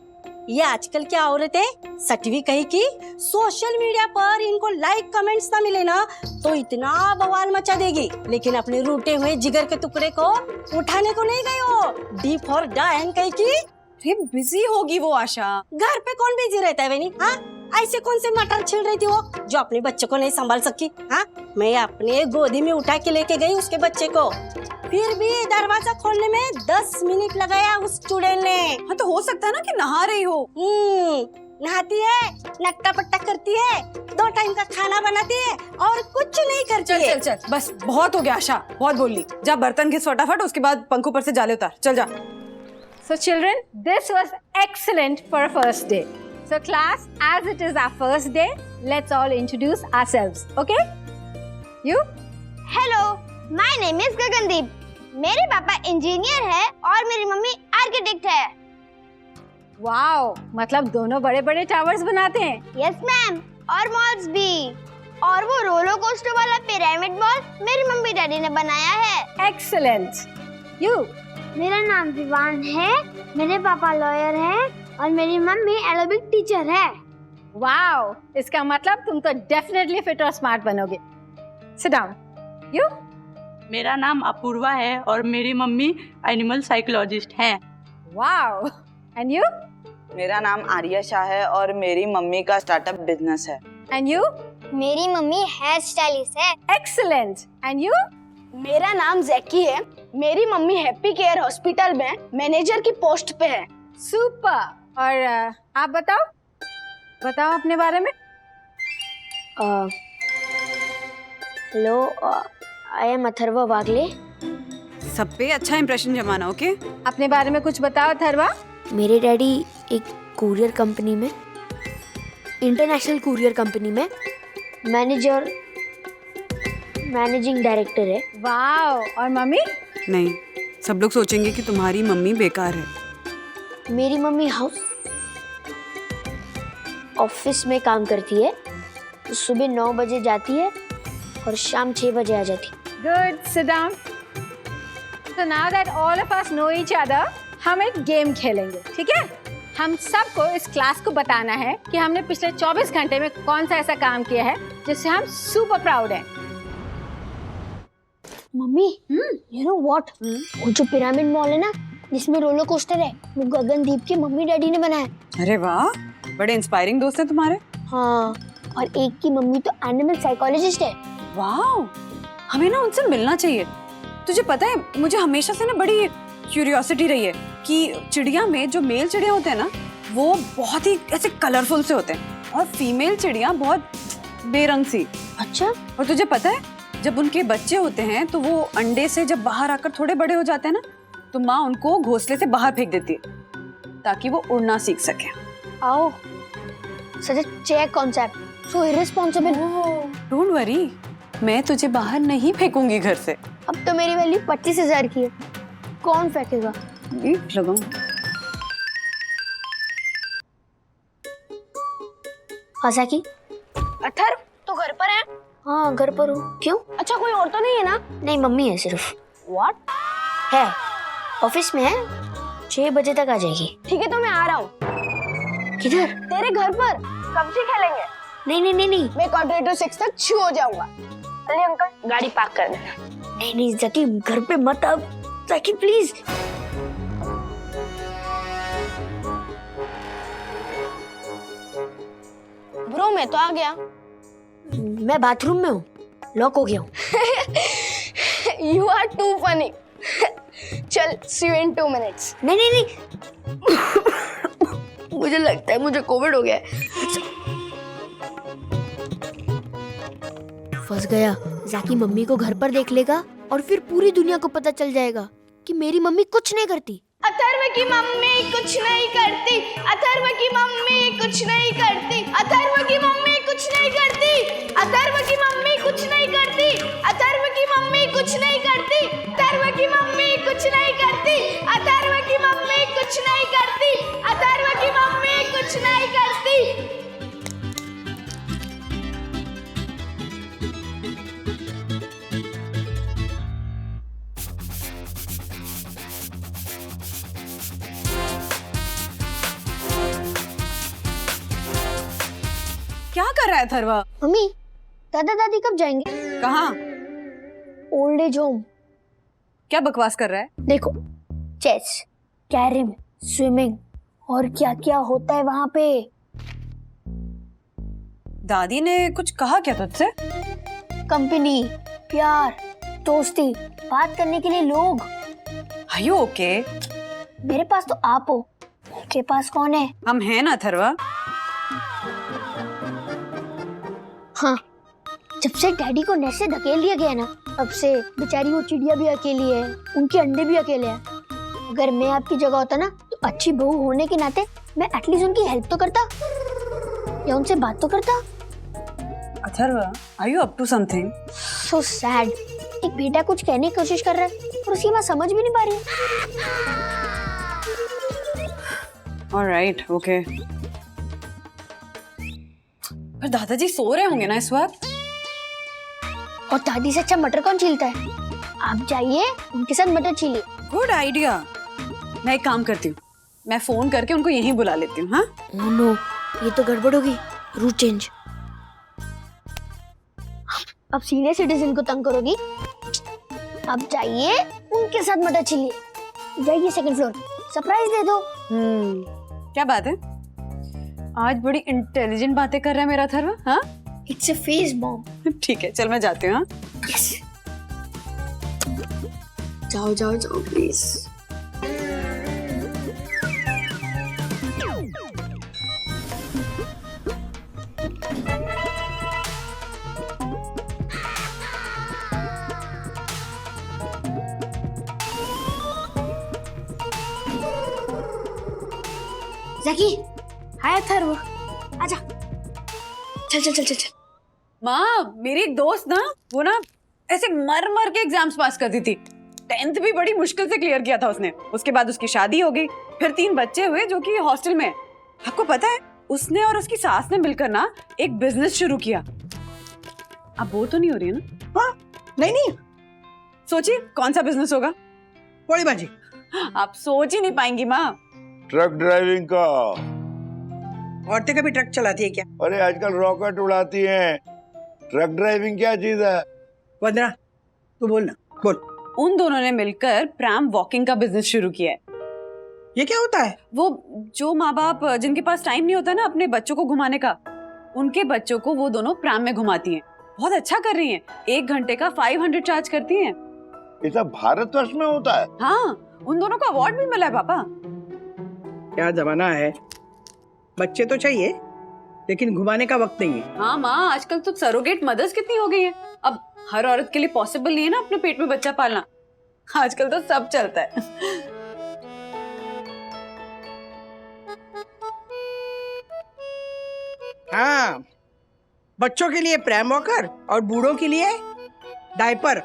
Speaker 15: ये आजकल क्या औरतें सटवी कही की सोशल मीडिया पर इनको लाइक कमेंट्स ना मिले ना तो इतना बवाल मचा देगी, लेकिन अपने रूठे हुए जिगर के टुकड़े को उठाने को नहीं गई हो। डी फॉर डायन कही की
Speaker 5: बिजी होगी वो आशा।
Speaker 15: घर पे कौन बिजी रहता है वैनी? हाँ, ऐसे कौन से मटर छिल रही थी वो जो अपने बच्चे को नहीं संभाल सकी? हाँ, मैं अपने गोदी में उठा के लेके गई उसके बच्चे को, फिर भी दरवाजा खोलने में 10 मिनट लगाया उस चुड़ैल ने।
Speaker 5: हाँ, तो हो सकता है ना कि नहा रही हो।
Speaker 15: नहाती है, नट्टा पट्टा करती है, 2 टाइम का खाना बनाती है और कुछ नहीं करती है।
Speaker 5: चल बस बहुत हो गया आशा, बहुत बोल ली। जा बर्तन घिस फटाफट, उसके बाद पंखों पर से जाले उतार। चल जा।
Speaker 19: So children, this was excellent for a first day. So class, as it is our first day, let's all introduce ourselves, okay? You?
Speaker 16: Hello, my name is Gagandeep. मेरे पापा इंजीनियर है और मेरी मम्मी आर्किटेक्ट है।
Speaker 19: Wow, मतलब दोनों बड़े-बड़े टावर्स बनाते हैं?
Speaker 16: यस मैम, और मॉल्स भी। और वो रोलर कोस्टर वाला पिरामिड मॉल मेरी मम्मी डैडी ने बनाया है।
Speaker 19: Excellent. You?
Speaker 16: मेरा नाम विवान है, मेरे पापा लॉयर हैं और मेरी मम्मी एरोबिक टीचर है।
Speaker 19: Wow, इसका मतलब तुम तो डेफिनेटली फिट और स्मार्ट बनोगे। Sit down. You?
Speaker 20: मेरा नाम अपूर्वा है और मेरी मम्मी एनिमल साइकोलॉजिस्ट हैं।
Speaker 19: Wow. And you?
Speaker 21: मेरा नाम आर्या शाह है और मेरी मम्मी का स्टार्टअप बिजनेस है।
Speaker 19: And you?
Speaker 16: मेरी मम्मी हेयर स्टाइलिस्ट है।
Speaker 19: Excellent. And you?
Speaker 8: मेरा नाम जैकी है, मेरी मम्मी हैप्पी केयर हॉस्पिटल में मैनेजर की पोस्ट पे है।
Speaker 19: सुपर। और आप बताओ अपने बारे में।
Speaker 16: हेलो, आई एम अथर्वा वागले।
Speaker 5: सब पे अच्छा इंप्रेशन जमाना, ओके?
Speaker 19: अपने बारे में कुछ बताओ अथर्वा।
Speaker 16: मेरे डैडी एक कुरियर कंपनी में, इंटरनेशनल कुरियर कंपनी में मैनेजिंग डायरेक्टर है।
Speaker 19: वाह। और मम्मी?
Speaker 5: नहीं, सब लोग सोचेंगे कि तुम्हारी मम्मी बेकार है।
Speaker 16: मेरी मम्मी ऑफिस में काम करती है। सुबह 9 बजे जाती है और शाम 6 बजे आ जाती।
Speaker 19: Good, sit down. So now that all of us know each other, हम एक गेम खेलेंगे, ठीक है? हम सबको इस क्लास को बताना है कि हमने पिछले 24 घंटे में कौन सा ऐसा काम किया है जिससे हम सुपर प्राउड हैं।
Speaker 16: Mummy, you know what? वो जो पिरामिड मॉल है ना, जिसमें रोलर कोस्टर है, वो गगनदीप के मम्मी डैडी ने बनाया।
Speaker 5: अरे वाह, बड़े इंस्पायरिंग दोस्त हैं तुम्हारे।
Speaker 16: हाँ, और एक की मम्मी तो एनिमल साइकोलॉजिस्ट है।
Speaker 5: वाह, हमें ना उनसे मिलना चाहिए। तुझे पता है, मुझे हमेशा से ना बड़ी क्यूरियोसिटी रही है कि चिड़िया में जो मेल चिड़िया होते हैं ना, वो बहुत ही ऐसे कलरफुल से होते हैं और फीमेल चिड़िया बहुत बेरंग सी।
Speaker 16: अच्छा।
Speaker 5: और तुझे पता है, जब उनके बच्चे होते हैं तो वो अंडे से जब बाहर आकर थोड़े बड़े हो जाते हैं ना, तो माँ उनको घोंसले से बाहर फेंक देती है ताकि वो उड़ना सीख सके।
Speaker 16: आओ, such a check concept, so irresponsible.
Speaker 5: Don't worry, मैं तुझे बाहर नहीं फेंकूंगी घर से।
Speaker 16: अब तो मेरी वैल्यू 25,000 की है, कौन फेंकेगा?
Speaker 5: लगाऊं।
Speaker 16: हासाकी,
Speaker 17: अथर्व, तू घर पर है?
Speaker 16: हाँ, घर पर हूँ। क्यों?
Speaker 17: अच्छा, कोई और तो नहीं है ना?
Speaker 16: नहीं, मम्मी है सिर्फ।
Speaker 17: What?
Speaker 16: है, ऑफिस में है, 6 बजे तक आ जाएगी।
Speaker 17: ठीक है, तो मैं आ रहा हूँ।
Speaker 16: किधर?
Speaker 17: तेरे घर पर। सब्जी खेलेंगे।
Speaker 16: नहीं।
Speaker 17: मैं क्वार्टर 6 तक छू हो जाऊंगा। चलिए अंकल, गाड़ी पार्क कर देना।
Speaker 16: नहीं, जकी घर पे मत अब। जकी प्लीज।
Speaker 17: ब्रो, मैं तो आ गया।
Speaker 16: मैं बाथरूम में हूँ, लॉक हो गया हूँ।
Speaker 17: You are too funny. चल, see you in 2 minutes.
Speaker 16: नहीं। मुझे लगता है मुझे कोविड हो गया है। फंस गया। जाकी मम्मी को घर पर देख लेगा और फिर पूरी दुनिया को पता चल जाएगा कि मेरी मम्मी कुछ नहीं करती।
Speaker 17: अथर्व की मम्मी कुछ नहीं करती। अथर्व की मम्मी कुछ नहीं करती। अथर्व की मम्मी कुछ नहीं करती। अथर्व की मम्मी कुछ नहीं करती। अथर्व की मम्मी कुछ नहीं करती। अथर्व की मम्मी कुछ नहीं करती। अथर्व की मम्मी कुछ नहीं करती। अथर्व की मम्मी कुछ नहीं करती।
Speaker 5: क्या कर रहा है अथर्वा?
Speaker 16: मम्मी, दादा दादी कब जाएंगे?
Speaker 5: कहाँ?
Speaker 16: Old age home.
Speaker 5: क्या बकवास कर रहा है?
Speaker 16: देखो, चेस, कैरम, स्विमिंग और क्या क्या होता है वहाँ पे।
Speaker 5: दादी ने कुछ कहा क्या तुझसे?
Speaker 16: कंपनी, प्यार, दोस्ती, बात करने के लिए लोग।
Speaker 5: Are you okay?
Speaker 16: मेरे पास तो आप हो, उनके पास कौन है?
Speaker 5: हम हैं ना अथर्वा।
Speaker 16: हाँ, जब से डैडी को नेट से धकेल दिया गया ना, तब से बेचारी वो चिड़िया भी अकेली है, उनके अंडे भी अकेले हैं। अगर मैं आपकी जगह होता ना, तो अच्छी बहू होने के नाते मैं एटलीस्ट उनकी हेल्प तो करता या उनसे बात तो करता।
Speaker 5: Atharva, are you up to something?
Speaker 16: So sad. एक बेटा कुछ कहने की कोशिश कर रहा है और उसकी बात समझ भी नहीं पा रही।
Speaker 5: Alright, okay. पर दादाजी सो रहे होंगे ना इस वक्त?
Speaker 16: और दादी से अच्छा मटर कौन छीलता है? आप जाइए, उनके साथ मटर छीलिए।
Speaker 5: Good idea. मैं एक काम करती हूँ, मैं फोन करके उनको यहीं बुला लेती हूँ। हाँ?
Speaker 16: Oh no, ये तो गड़बड़ होगी। Route change. अब सीनियर सिटीजन को तंग करोगी? अब जाइए, उनके साथ मटर छीलिए। जाइए सेकंड फ्लोर, सरप्राइज दे दो।
Speaker 5: क्या बात है? आज बड़ी इंटेलिजेंट बातें कर रहा है मेरा अथर्वा। हाँ?
Speaker 16: It's a face bomb.
Speaker 5: ठीक है, चल मैं जाती हूँ। हाँ?
Speaker 16: यस। जाओ जाओ जाओ प्लीज। जैकी, हाय अथर्व, आजा। चल चल चल चल चल।
Speaker 5: माँ, मेरी एक दोस्त ना, वो ना ऐसे मर मर के एग्जाम्स पास करती थी। 10th भी बड़ी मुश्किल से क्लियर किया था उसने। उसके बाद उसकी शादी हो गई, फिर 3 बच्चे हुए जो कि हॉस्टल में है। आपको पता है, उसने और उसकी सास ने मिलकर ना एक बिजनेस शुरू किया। अब बोर तो नहीं हो रही है ना?
Speaker 13: हाँ, नहीं।
Speaker 5: सोचिए कौन सा बिजनेस होगा?
Speaker 13: पोड़ी भाजी।
Speaker 5: आप सोच ही नहीं पाएंगी माँ।
Speaker 14: ट्रक ड्राइविंग का।
Speaker 13: औरतें कभी ट्रक चलाती है क्या?
Speaker 14: अरे आजकल रॉकेट उड़ाती हैं। ट्रक ड्राइविंग क्या चीज है?
Speaker 13: वंदना, तू बोल ना, बोल।
Speaker 5: उन दोनों ने मिलकर प्रैम वॉकिंग का बिजनेस शुरू किया है।
Speaker 13: ये क्या होता है?
Speaker 5: वो जो माँ बाप जिनके पास टाइम नहीं होता ना अपने बच्चों को घुमाने का, उनके बच्चों को वो दोनों प्रैम में घुमाती हैं। बहुत अच्छा कर रही हैं। 1 घंटे का 500 चार्ज करती हैं।
Speaker 14: ये सब भारतवर्ष में होता है?
Speaker 5: हाँ, उन दोनों को अवार्ड भी मिला है पापा।
Speaker 13: क्या जमाना है, बच्चे तो चाहिए लेकिन घुमाने का वक्त नहीं है।
Speaker 5: हाँ माँ, आजकल तो सरोगेट मदर्स कितनी हो गई हैं। अब हर औरत के लिए पॉसिबल नहीं है ना अपने पेट में बच्चा पालना। आजकल तो सब चलता है।
Speaker 13: हाँ, बच्चों के लिए प्रैम वॉकर और बूढ़ों के लिए डायपर।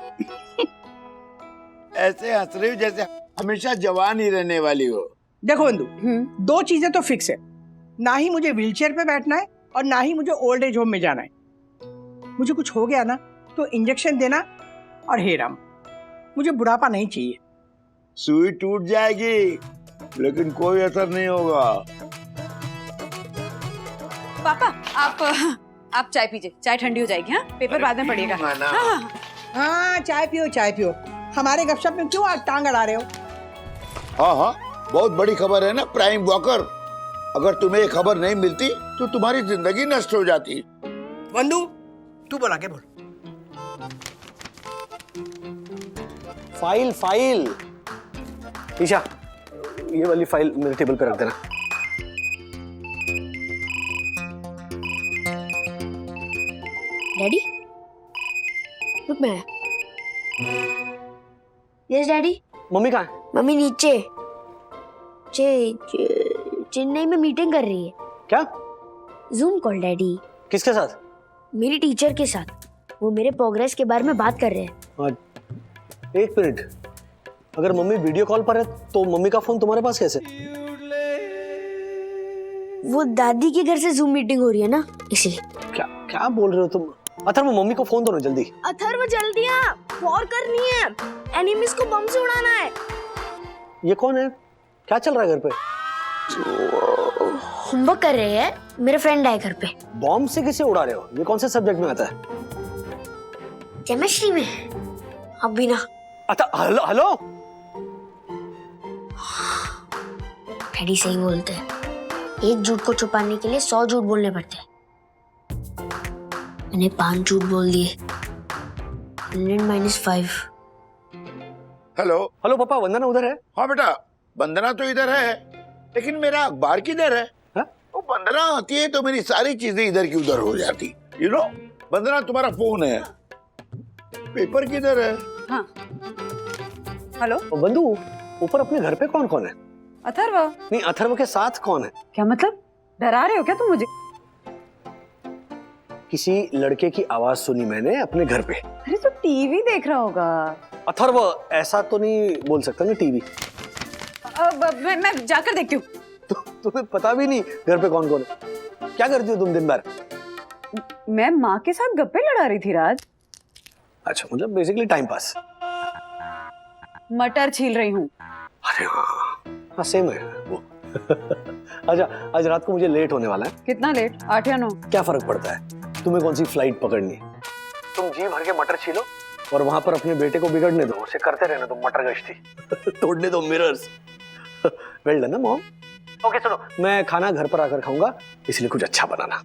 Speaker 14: ऐसे हंस रही हो जैसे हमेशा जवान ही रहने वाली हो।
Speaker 13: देखो बंधु, 2 चीजें तो फिक्स है, ना ही मुझे व्हीलचेयर पे बैठना है और ना ही मुझे ओल्ड एज होम में जाना है। मुझे कुछ हो गया ना तो इंजेक्शन देना और हे राम, मुझे बुढ़ापा नहीं चाहिए।
Speaker 14: सुई टूट जाएगी लेकिन कोई असर नहीं होगा।
Speaker 5: पापा, आप चाय पीजिए, चाय ठंडी हो जाएगी। हाँ, पेपर बाद में पढ़िएगा।
Speaker 13: हाँ, चाय पियो। हमारे गपशप में क्यों आज टांग अड़ा रहे हो?
Speaker 14: हाँ, बहुत बड़ी खबर है ना प्राइम वॉकर। अगर तुम्हें ये खबर नहीं मिलती तो तुम्हारी जिंदगी नष्ट हो जाती।
Speaker 13: बंधु, तू बोला के बोल।
Speaker 3: फाइल। ईशा, ये वाली फाइल मेरे टेबल पे रख देना।
Speaker 16: डैडी, रुक मैं। Yes daddy.
Speaker 3: मम्मी कहाँ है?
Speaker 16: मम्मी नीचे चेन्नई में मीटिंग कर रही है।
Speaker 3: क्या?
Speaker 16: Zoom call daddy.
Speaker 3: किसके साथ?
Speaker 16: मेरी टीचर के साथ। वो मेरे प्रोग्रेस के बारे में बात कर रहे हैं।
Speaker 3: 1 मिनट, अगर मम्मी वीडियो कॉल पर है तो मम्मी का फोन तुम्हारे पास कैसे?
Speaker 16: वो दादी के घर से जूम मीटिंग हो रही है ना, इसलिए।
Speaker 3: क्या बोल रहे हो तुम? अथर्व, मम्मी को फोन दो ना जल्दी।
Speaker 16: अथर्व जल्दी आ, वॉर करनी है, एनिमीज को बम से उड़ाना है।
Speaker 3: ये कौन है? क्या चल रहा है घर पे?
Speaker 16: होमवर्क कर रहे हैं, मेरे फ्रेंड आए घर पे।
Speaker 3: बॉम्ब से किसे उड़ा रहे हो? ये कौन से सब्जेक्ट में आता है?
Speaker 16: केमिस्ट्री में। अब भी ना।
Speaker 3: हेलो।
Speaker 16: डैडी सही बोलते हैं, एक झूठ को छुपाने के लिए 100 झूठ बोलने पड़ते हैं। मैंने 5 झूठ बोल दिए। 100 - 5।
Speaker 14: हेलो
Speaker 3: पापा, वंदना उधर है?
Speaker 14: हाँ बेटा, वंदना तो इधर है, लेकिन मेरा अखबार किधर है? वो वंदना आती है तो मेरी सारी चीजें इधर की उधर हो जाती। यू नो, वंदना तुम्हारा फोन है, पेपर किधर है?
Speaker 5: हाँ। हेलो
Speaker 3: बंधु, ऊपर अपने घर पे कौन कौन है?
Speaker 5: अथर्व।
Speaker 3: नहीं, अथर्व के साथ कौन है?
Speaker 5: क्या मतलब? डरा रहे हो क्या तुम मुझे?
Speaker 3: किसी लड़के की आवाज सुनी मैंने अपने घर पे।
Speaker 5: अरे तो टीवी देख रहा होगा।
Speaker 3: अथर्व, ऐसा तो नहीं बोल सकता ना टीवी।
Speaker 5: मैं जाकर देखती हूँ।
Speaker 3: तुम्हें पता भी नहीं घर पे कौन कौन है? क्या करती हो तुम दिन भर?
Speaker 5: मैं माँ के साथ गप्पे लड़ा रही थी राज।
Speaker 3: अच्छा, मतलब बेसिकली टाइम पास।
Speaker 5: मटर छील रही हूँ।
Speaker 3: अरे हाँ, सेम है वो। अच्छा, आज रात को मुझे लेट होने वाला है।
Speaker 5: कितना लेट? 8 या 9?
Speaker 3: क्या फर्क पड़ता है? तुम्हें कौन सी फ्लाइट पकड़नी है? तुम जी भर के मटर छीलो और वहां पर अपने बेटे को बिगड़ने दो, उसे करते रहना तुम मटर गश्ती। तोड़ने दो मिरर्स। वेल डन ना मॉम। ओके सुनो, मैं खाना घर पर आकर खाऊंगा, इसलिए कुछ अच्छा बनाना।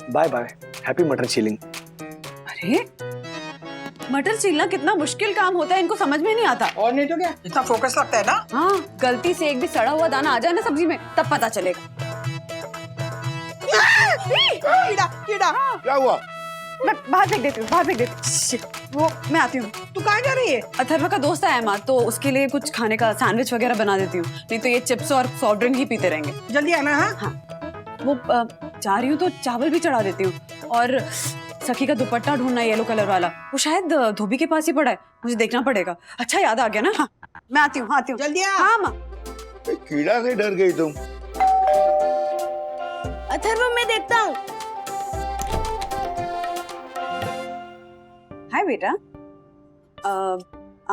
Speaker 3: बाय बाय, हैप्पी मटर छीलिंग।
Speaker 5: अरे मटर छीलना कितना मुश्किल काम होता है, इनको समझ में नहीं आता।
Speaker 13: और नहीं तो क्या, इतना फोकस लगता है ना।
Speaker 5: हाँ, गलती से एक भी सड़ा हुआ दाना आ जाए ना सब्जी में, तब पता चलेगा।
Speaker 13: कीड़ा।
Speaker 14: क्या हुआ?
Speaker 5: मैं बाहर फेंक देती हूँ, बाहर फेंक देती हूँ। वो मैं आती हूँ।
Speaker 13: तू कहाँ जा रही है?
Speaker 5: अथर्व का दोस्त आया माँ, तो उसके लिए कुछ खाने का सैंडविच वगैरह बना देती हूँ, नहीं तो ये चिप्स और सॉफ्ट ड्रिंक ही पीते रहेंगे।
Speaker 13: जल्दी आना। हाँ
Speaker 5: हाँ वो जा रही हूँ तो चावल भी चढ़ा देती हूँ, और सखी का दुपट्टा ढूंढना येलो कलर वाला, वो शायद धोबी के पास ही पड़ा है, मुझे देखना पड़ेगा। अच्छा याद आ गया ना। हाँ मैं आती हूँ, आती हूँ।
Speaker 13: जल्दी आ।
Speaker 5: हाँ माँ।
Speaker 14: कीड़ा से डर गई तुम?
Speaker 17: अथर्व मैं देखता हूँ।
Speaker 5: हाय बेटा।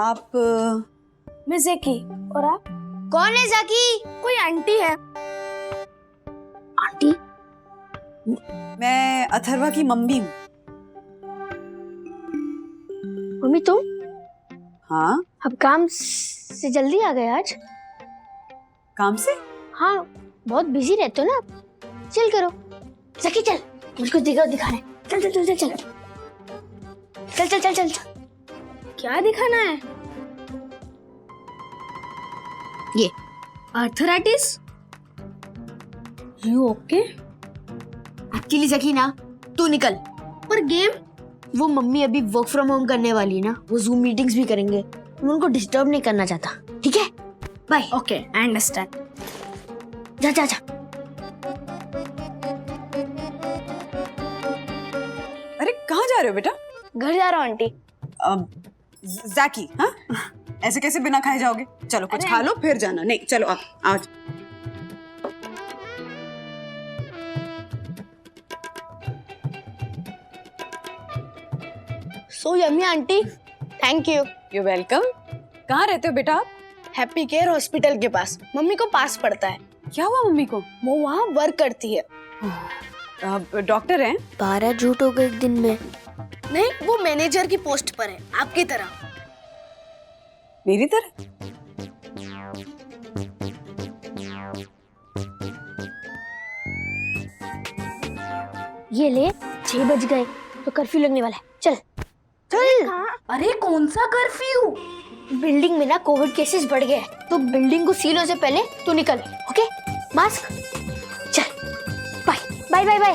Speaker 5: आप?
Speaker 17: मैं ज़की। और आप?
Speaker 16: कौन है ज़की?
Speaker 17: कोई आंटी है।
Speaker 16: आंटी?
Speaker 5: मैं अथर्वा की मम्मी हूँ।
Speaker 16: मम्मी तुम?
Speaker 5: हाँ।
Speaker 16: अब काम से जल्दी आ गए आज?
Speaker 5: काम से?
Speaker 16: हाँ, बहुत बिजी रहते हो ना आप। चल करो। ज़की चल, मुझको दिखाना है। चल चल चल चल चल चल चल चल चल।
Speaker 17: क्या दिखाना है?
Speaker 16: ये
Speaker 17: arthritis. You okay?
Speaker 16: Actually Zaki ना, तू निकल। पर गेम? वो मम्मी अभी वर्क फ्रॉम होम करने वाली है ना, वो जूम मीटिंग्स भी करेंगे, मैं उनको डिस्टर्ब नहीं करना चाहता। ठीक है, बाय।
Speaker 17: Okay, I understand.
Speaker 16: जा जा जा।
Speaker 5: अरे कहाँ जा रहे हो बेटा?
Speaker 17: घर जा रहा हूँ आंटी।
Speaker 5: ज़की, हाँ ऐसे कैसे बिना खाए जाओगे? चलो कुछ खा लो फिर जाना। नहीं चलो आप आज।
Speaker 17: So yummy aunty, thank you.
Speaker 5: You welcome. कहाँ रहते हो बेटा आप?
Speaker 17: हैप्पी केयर हॉस्पिटल के पास। मम्मी को पास पड़ता है।
Speaker 5: क्या हुआ मम्मी को?
Speaker 17: वो वहाँ वर्क करती है।
Speaker 5: डॉक्टर हैं?
Speaker 16: 12 झूठ हो गए एक दिन में।
Speaker 17: नहीं, वो मैनेजर की पोस्ट पर है, आपकी तरह।
Speaker 5: मेरी तरह?
Speaker 16: ये ले, 6 बज गए तो कर्फ्यू लगने वाला है। चल चल।
Speaker 17: अरे कौन सा कर्फ्यू?
Speaker 16: बिल्डिंग में ना कोविड केसेस बढ़ गए हैं, तो बिल्डिंग को सील होने से पहले तू निकल। Okay, mask. चल bye bye bye bye.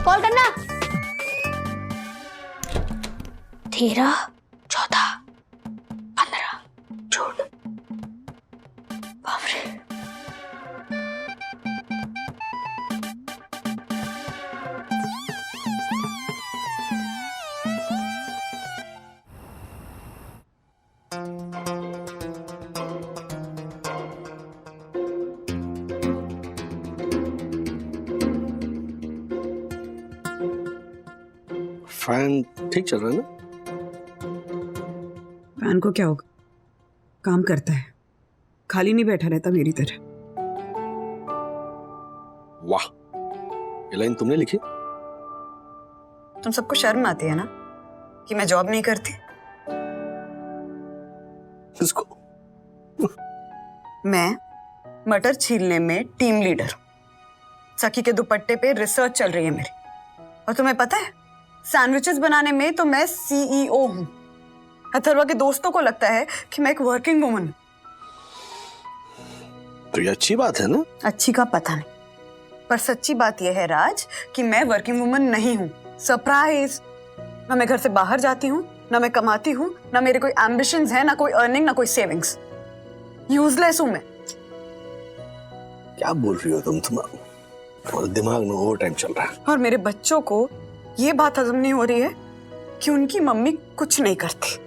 Speaker 16: Call करना। 13, 14, 15 झूठ। बाप रे।
Speaker 3: फैन ठीक चल रहा है ना?
Speaker 5: फैन को क्या होगा, काम करता है, खाली नहीं बैठा रहता मेरी तरह।
Speaker 3: वाह, ये लाइन तुमने लिखी?
Speaker 5: तुम सबको शर्म आती है ना कि मैं जॉब नहीं करती?
Speaker 3: किसको?
Speaker 5: मैं मटर छीलने में टीम लीडर। सखी के दुपट्टे पे रिसर्च चल रही है मेरी। और तुम्हें पता है, सैंडविचेस बनाने में तो मैं सीईओ हूँ। अथर्वा के दोस्तों को लगता है कि मैं एक वर्किंग वुमन हूँ।
Speaker 3: तो ये अच्छी बात है ना?
Speaker 5: अच्छी का पता नहीं, पर सच्ची बात यह है राज कि मैं वर्किंग वुमन नहीं हूँ। सरप्राइज! ना मैं घर से बाहर जाती हूँ, ना मैं कमाती हूँ, ना मेरे कोई एम्बिशंस है, ना कोई अर्निंग, ना कोई सेविंग्स। यूजलेस हूँ मैं।
Speaker 3: क्या बोल रही हो तुम? तुम्हारे दिमाग में ओवर टाइम चल रहा है।
Speaker 5: और मेरे बच्चों को ये बात हजम नहीं हो रही है कि उनकी मम्मी कुछ नहीं करती।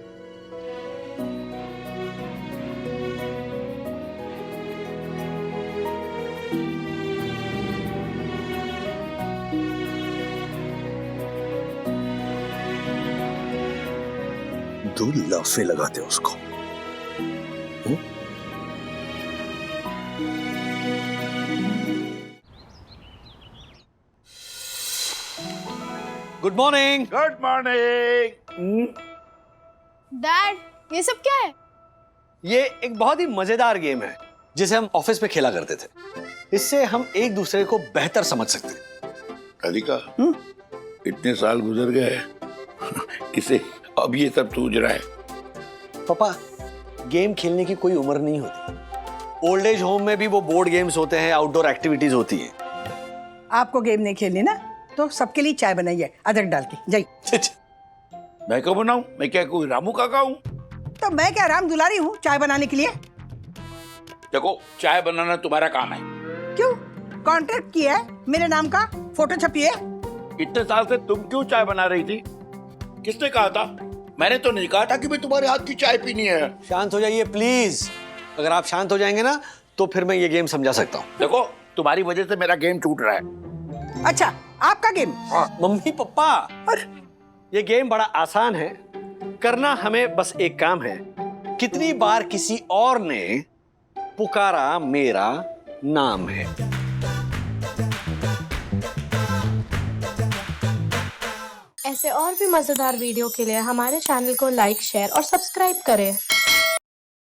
Speaker 3: दो लाफे लगाते हो उसको।
Speaker 9: Good morning.
Speaker 14: Good morning.
Speaker 17: Dad, ये सब क्या है?
Speaker 3: ये एक बहुत ही मजेदार गेम है जिसे हम ऑफिस में खेला करते थे। इससे हम एक दूसरे को बेहतर समझ सकते हैं।
Speaker 14: राधिका, इतने साल गुजर गए, इसे अब ये सब सूझ रहा है।
Speaker 3: पापा, गेम खेलने की कोई उम्र नहीं होती। ओल्ड एज होम में भी वो बोर्ड गेम्स होते हैं, आउटडोर एक्टिविटीज होती हैं।
Speaker 13: आपको गेम नहीं खेलनी ना, तो सबके लिए चाय बनाइए अदरक डाल के। जाइए।
Speaker 14: मैं क्यों बनाऊं? मैं क्या कोई रामू काका हूँ?
Speaker 13: तो मैं क्या राम दुलारी हूँ चाय बनाने के लिए?
Speaker 14: देखो, चाय बनाना तुम्हारा काम है।
Speaker 13: क्यों? कॉन्ट्रैक्ट किया है मेरे नाम का, फोटो छपी है।
Speaker 14: इतने साल से तुम क्यों चाय बना रही थी? किसने कहा था? मैंने तो नहीं कहा था कि मैं तुम्हारे हाथ की चाय पीनी है।
Speaker 3: शांत हो जाइए प्लीज। अगर आप शांत हो जाएंगे ना तो फिर मैं ये गेम समझा सकता हूँ।
Speaker 14: देखो, तुम्हारी वजह से मेरा गेम टूट रहा है।
Speaker 13: अच्छा, आपका गेम?
Speaker 3: मम्मी पापा,
Speaker 12: ये गेम बड़ा आसान है, करना हमें बस एक काम है।
Speaker 3: कितनी बार किसी और ने पुकारा मेरा नाम है।
Speaker 4: ऐसे और भी मजेदार वीडियो के लिए हमारे चैनल को लाइक, शेयर और सब्सक्राइब करें।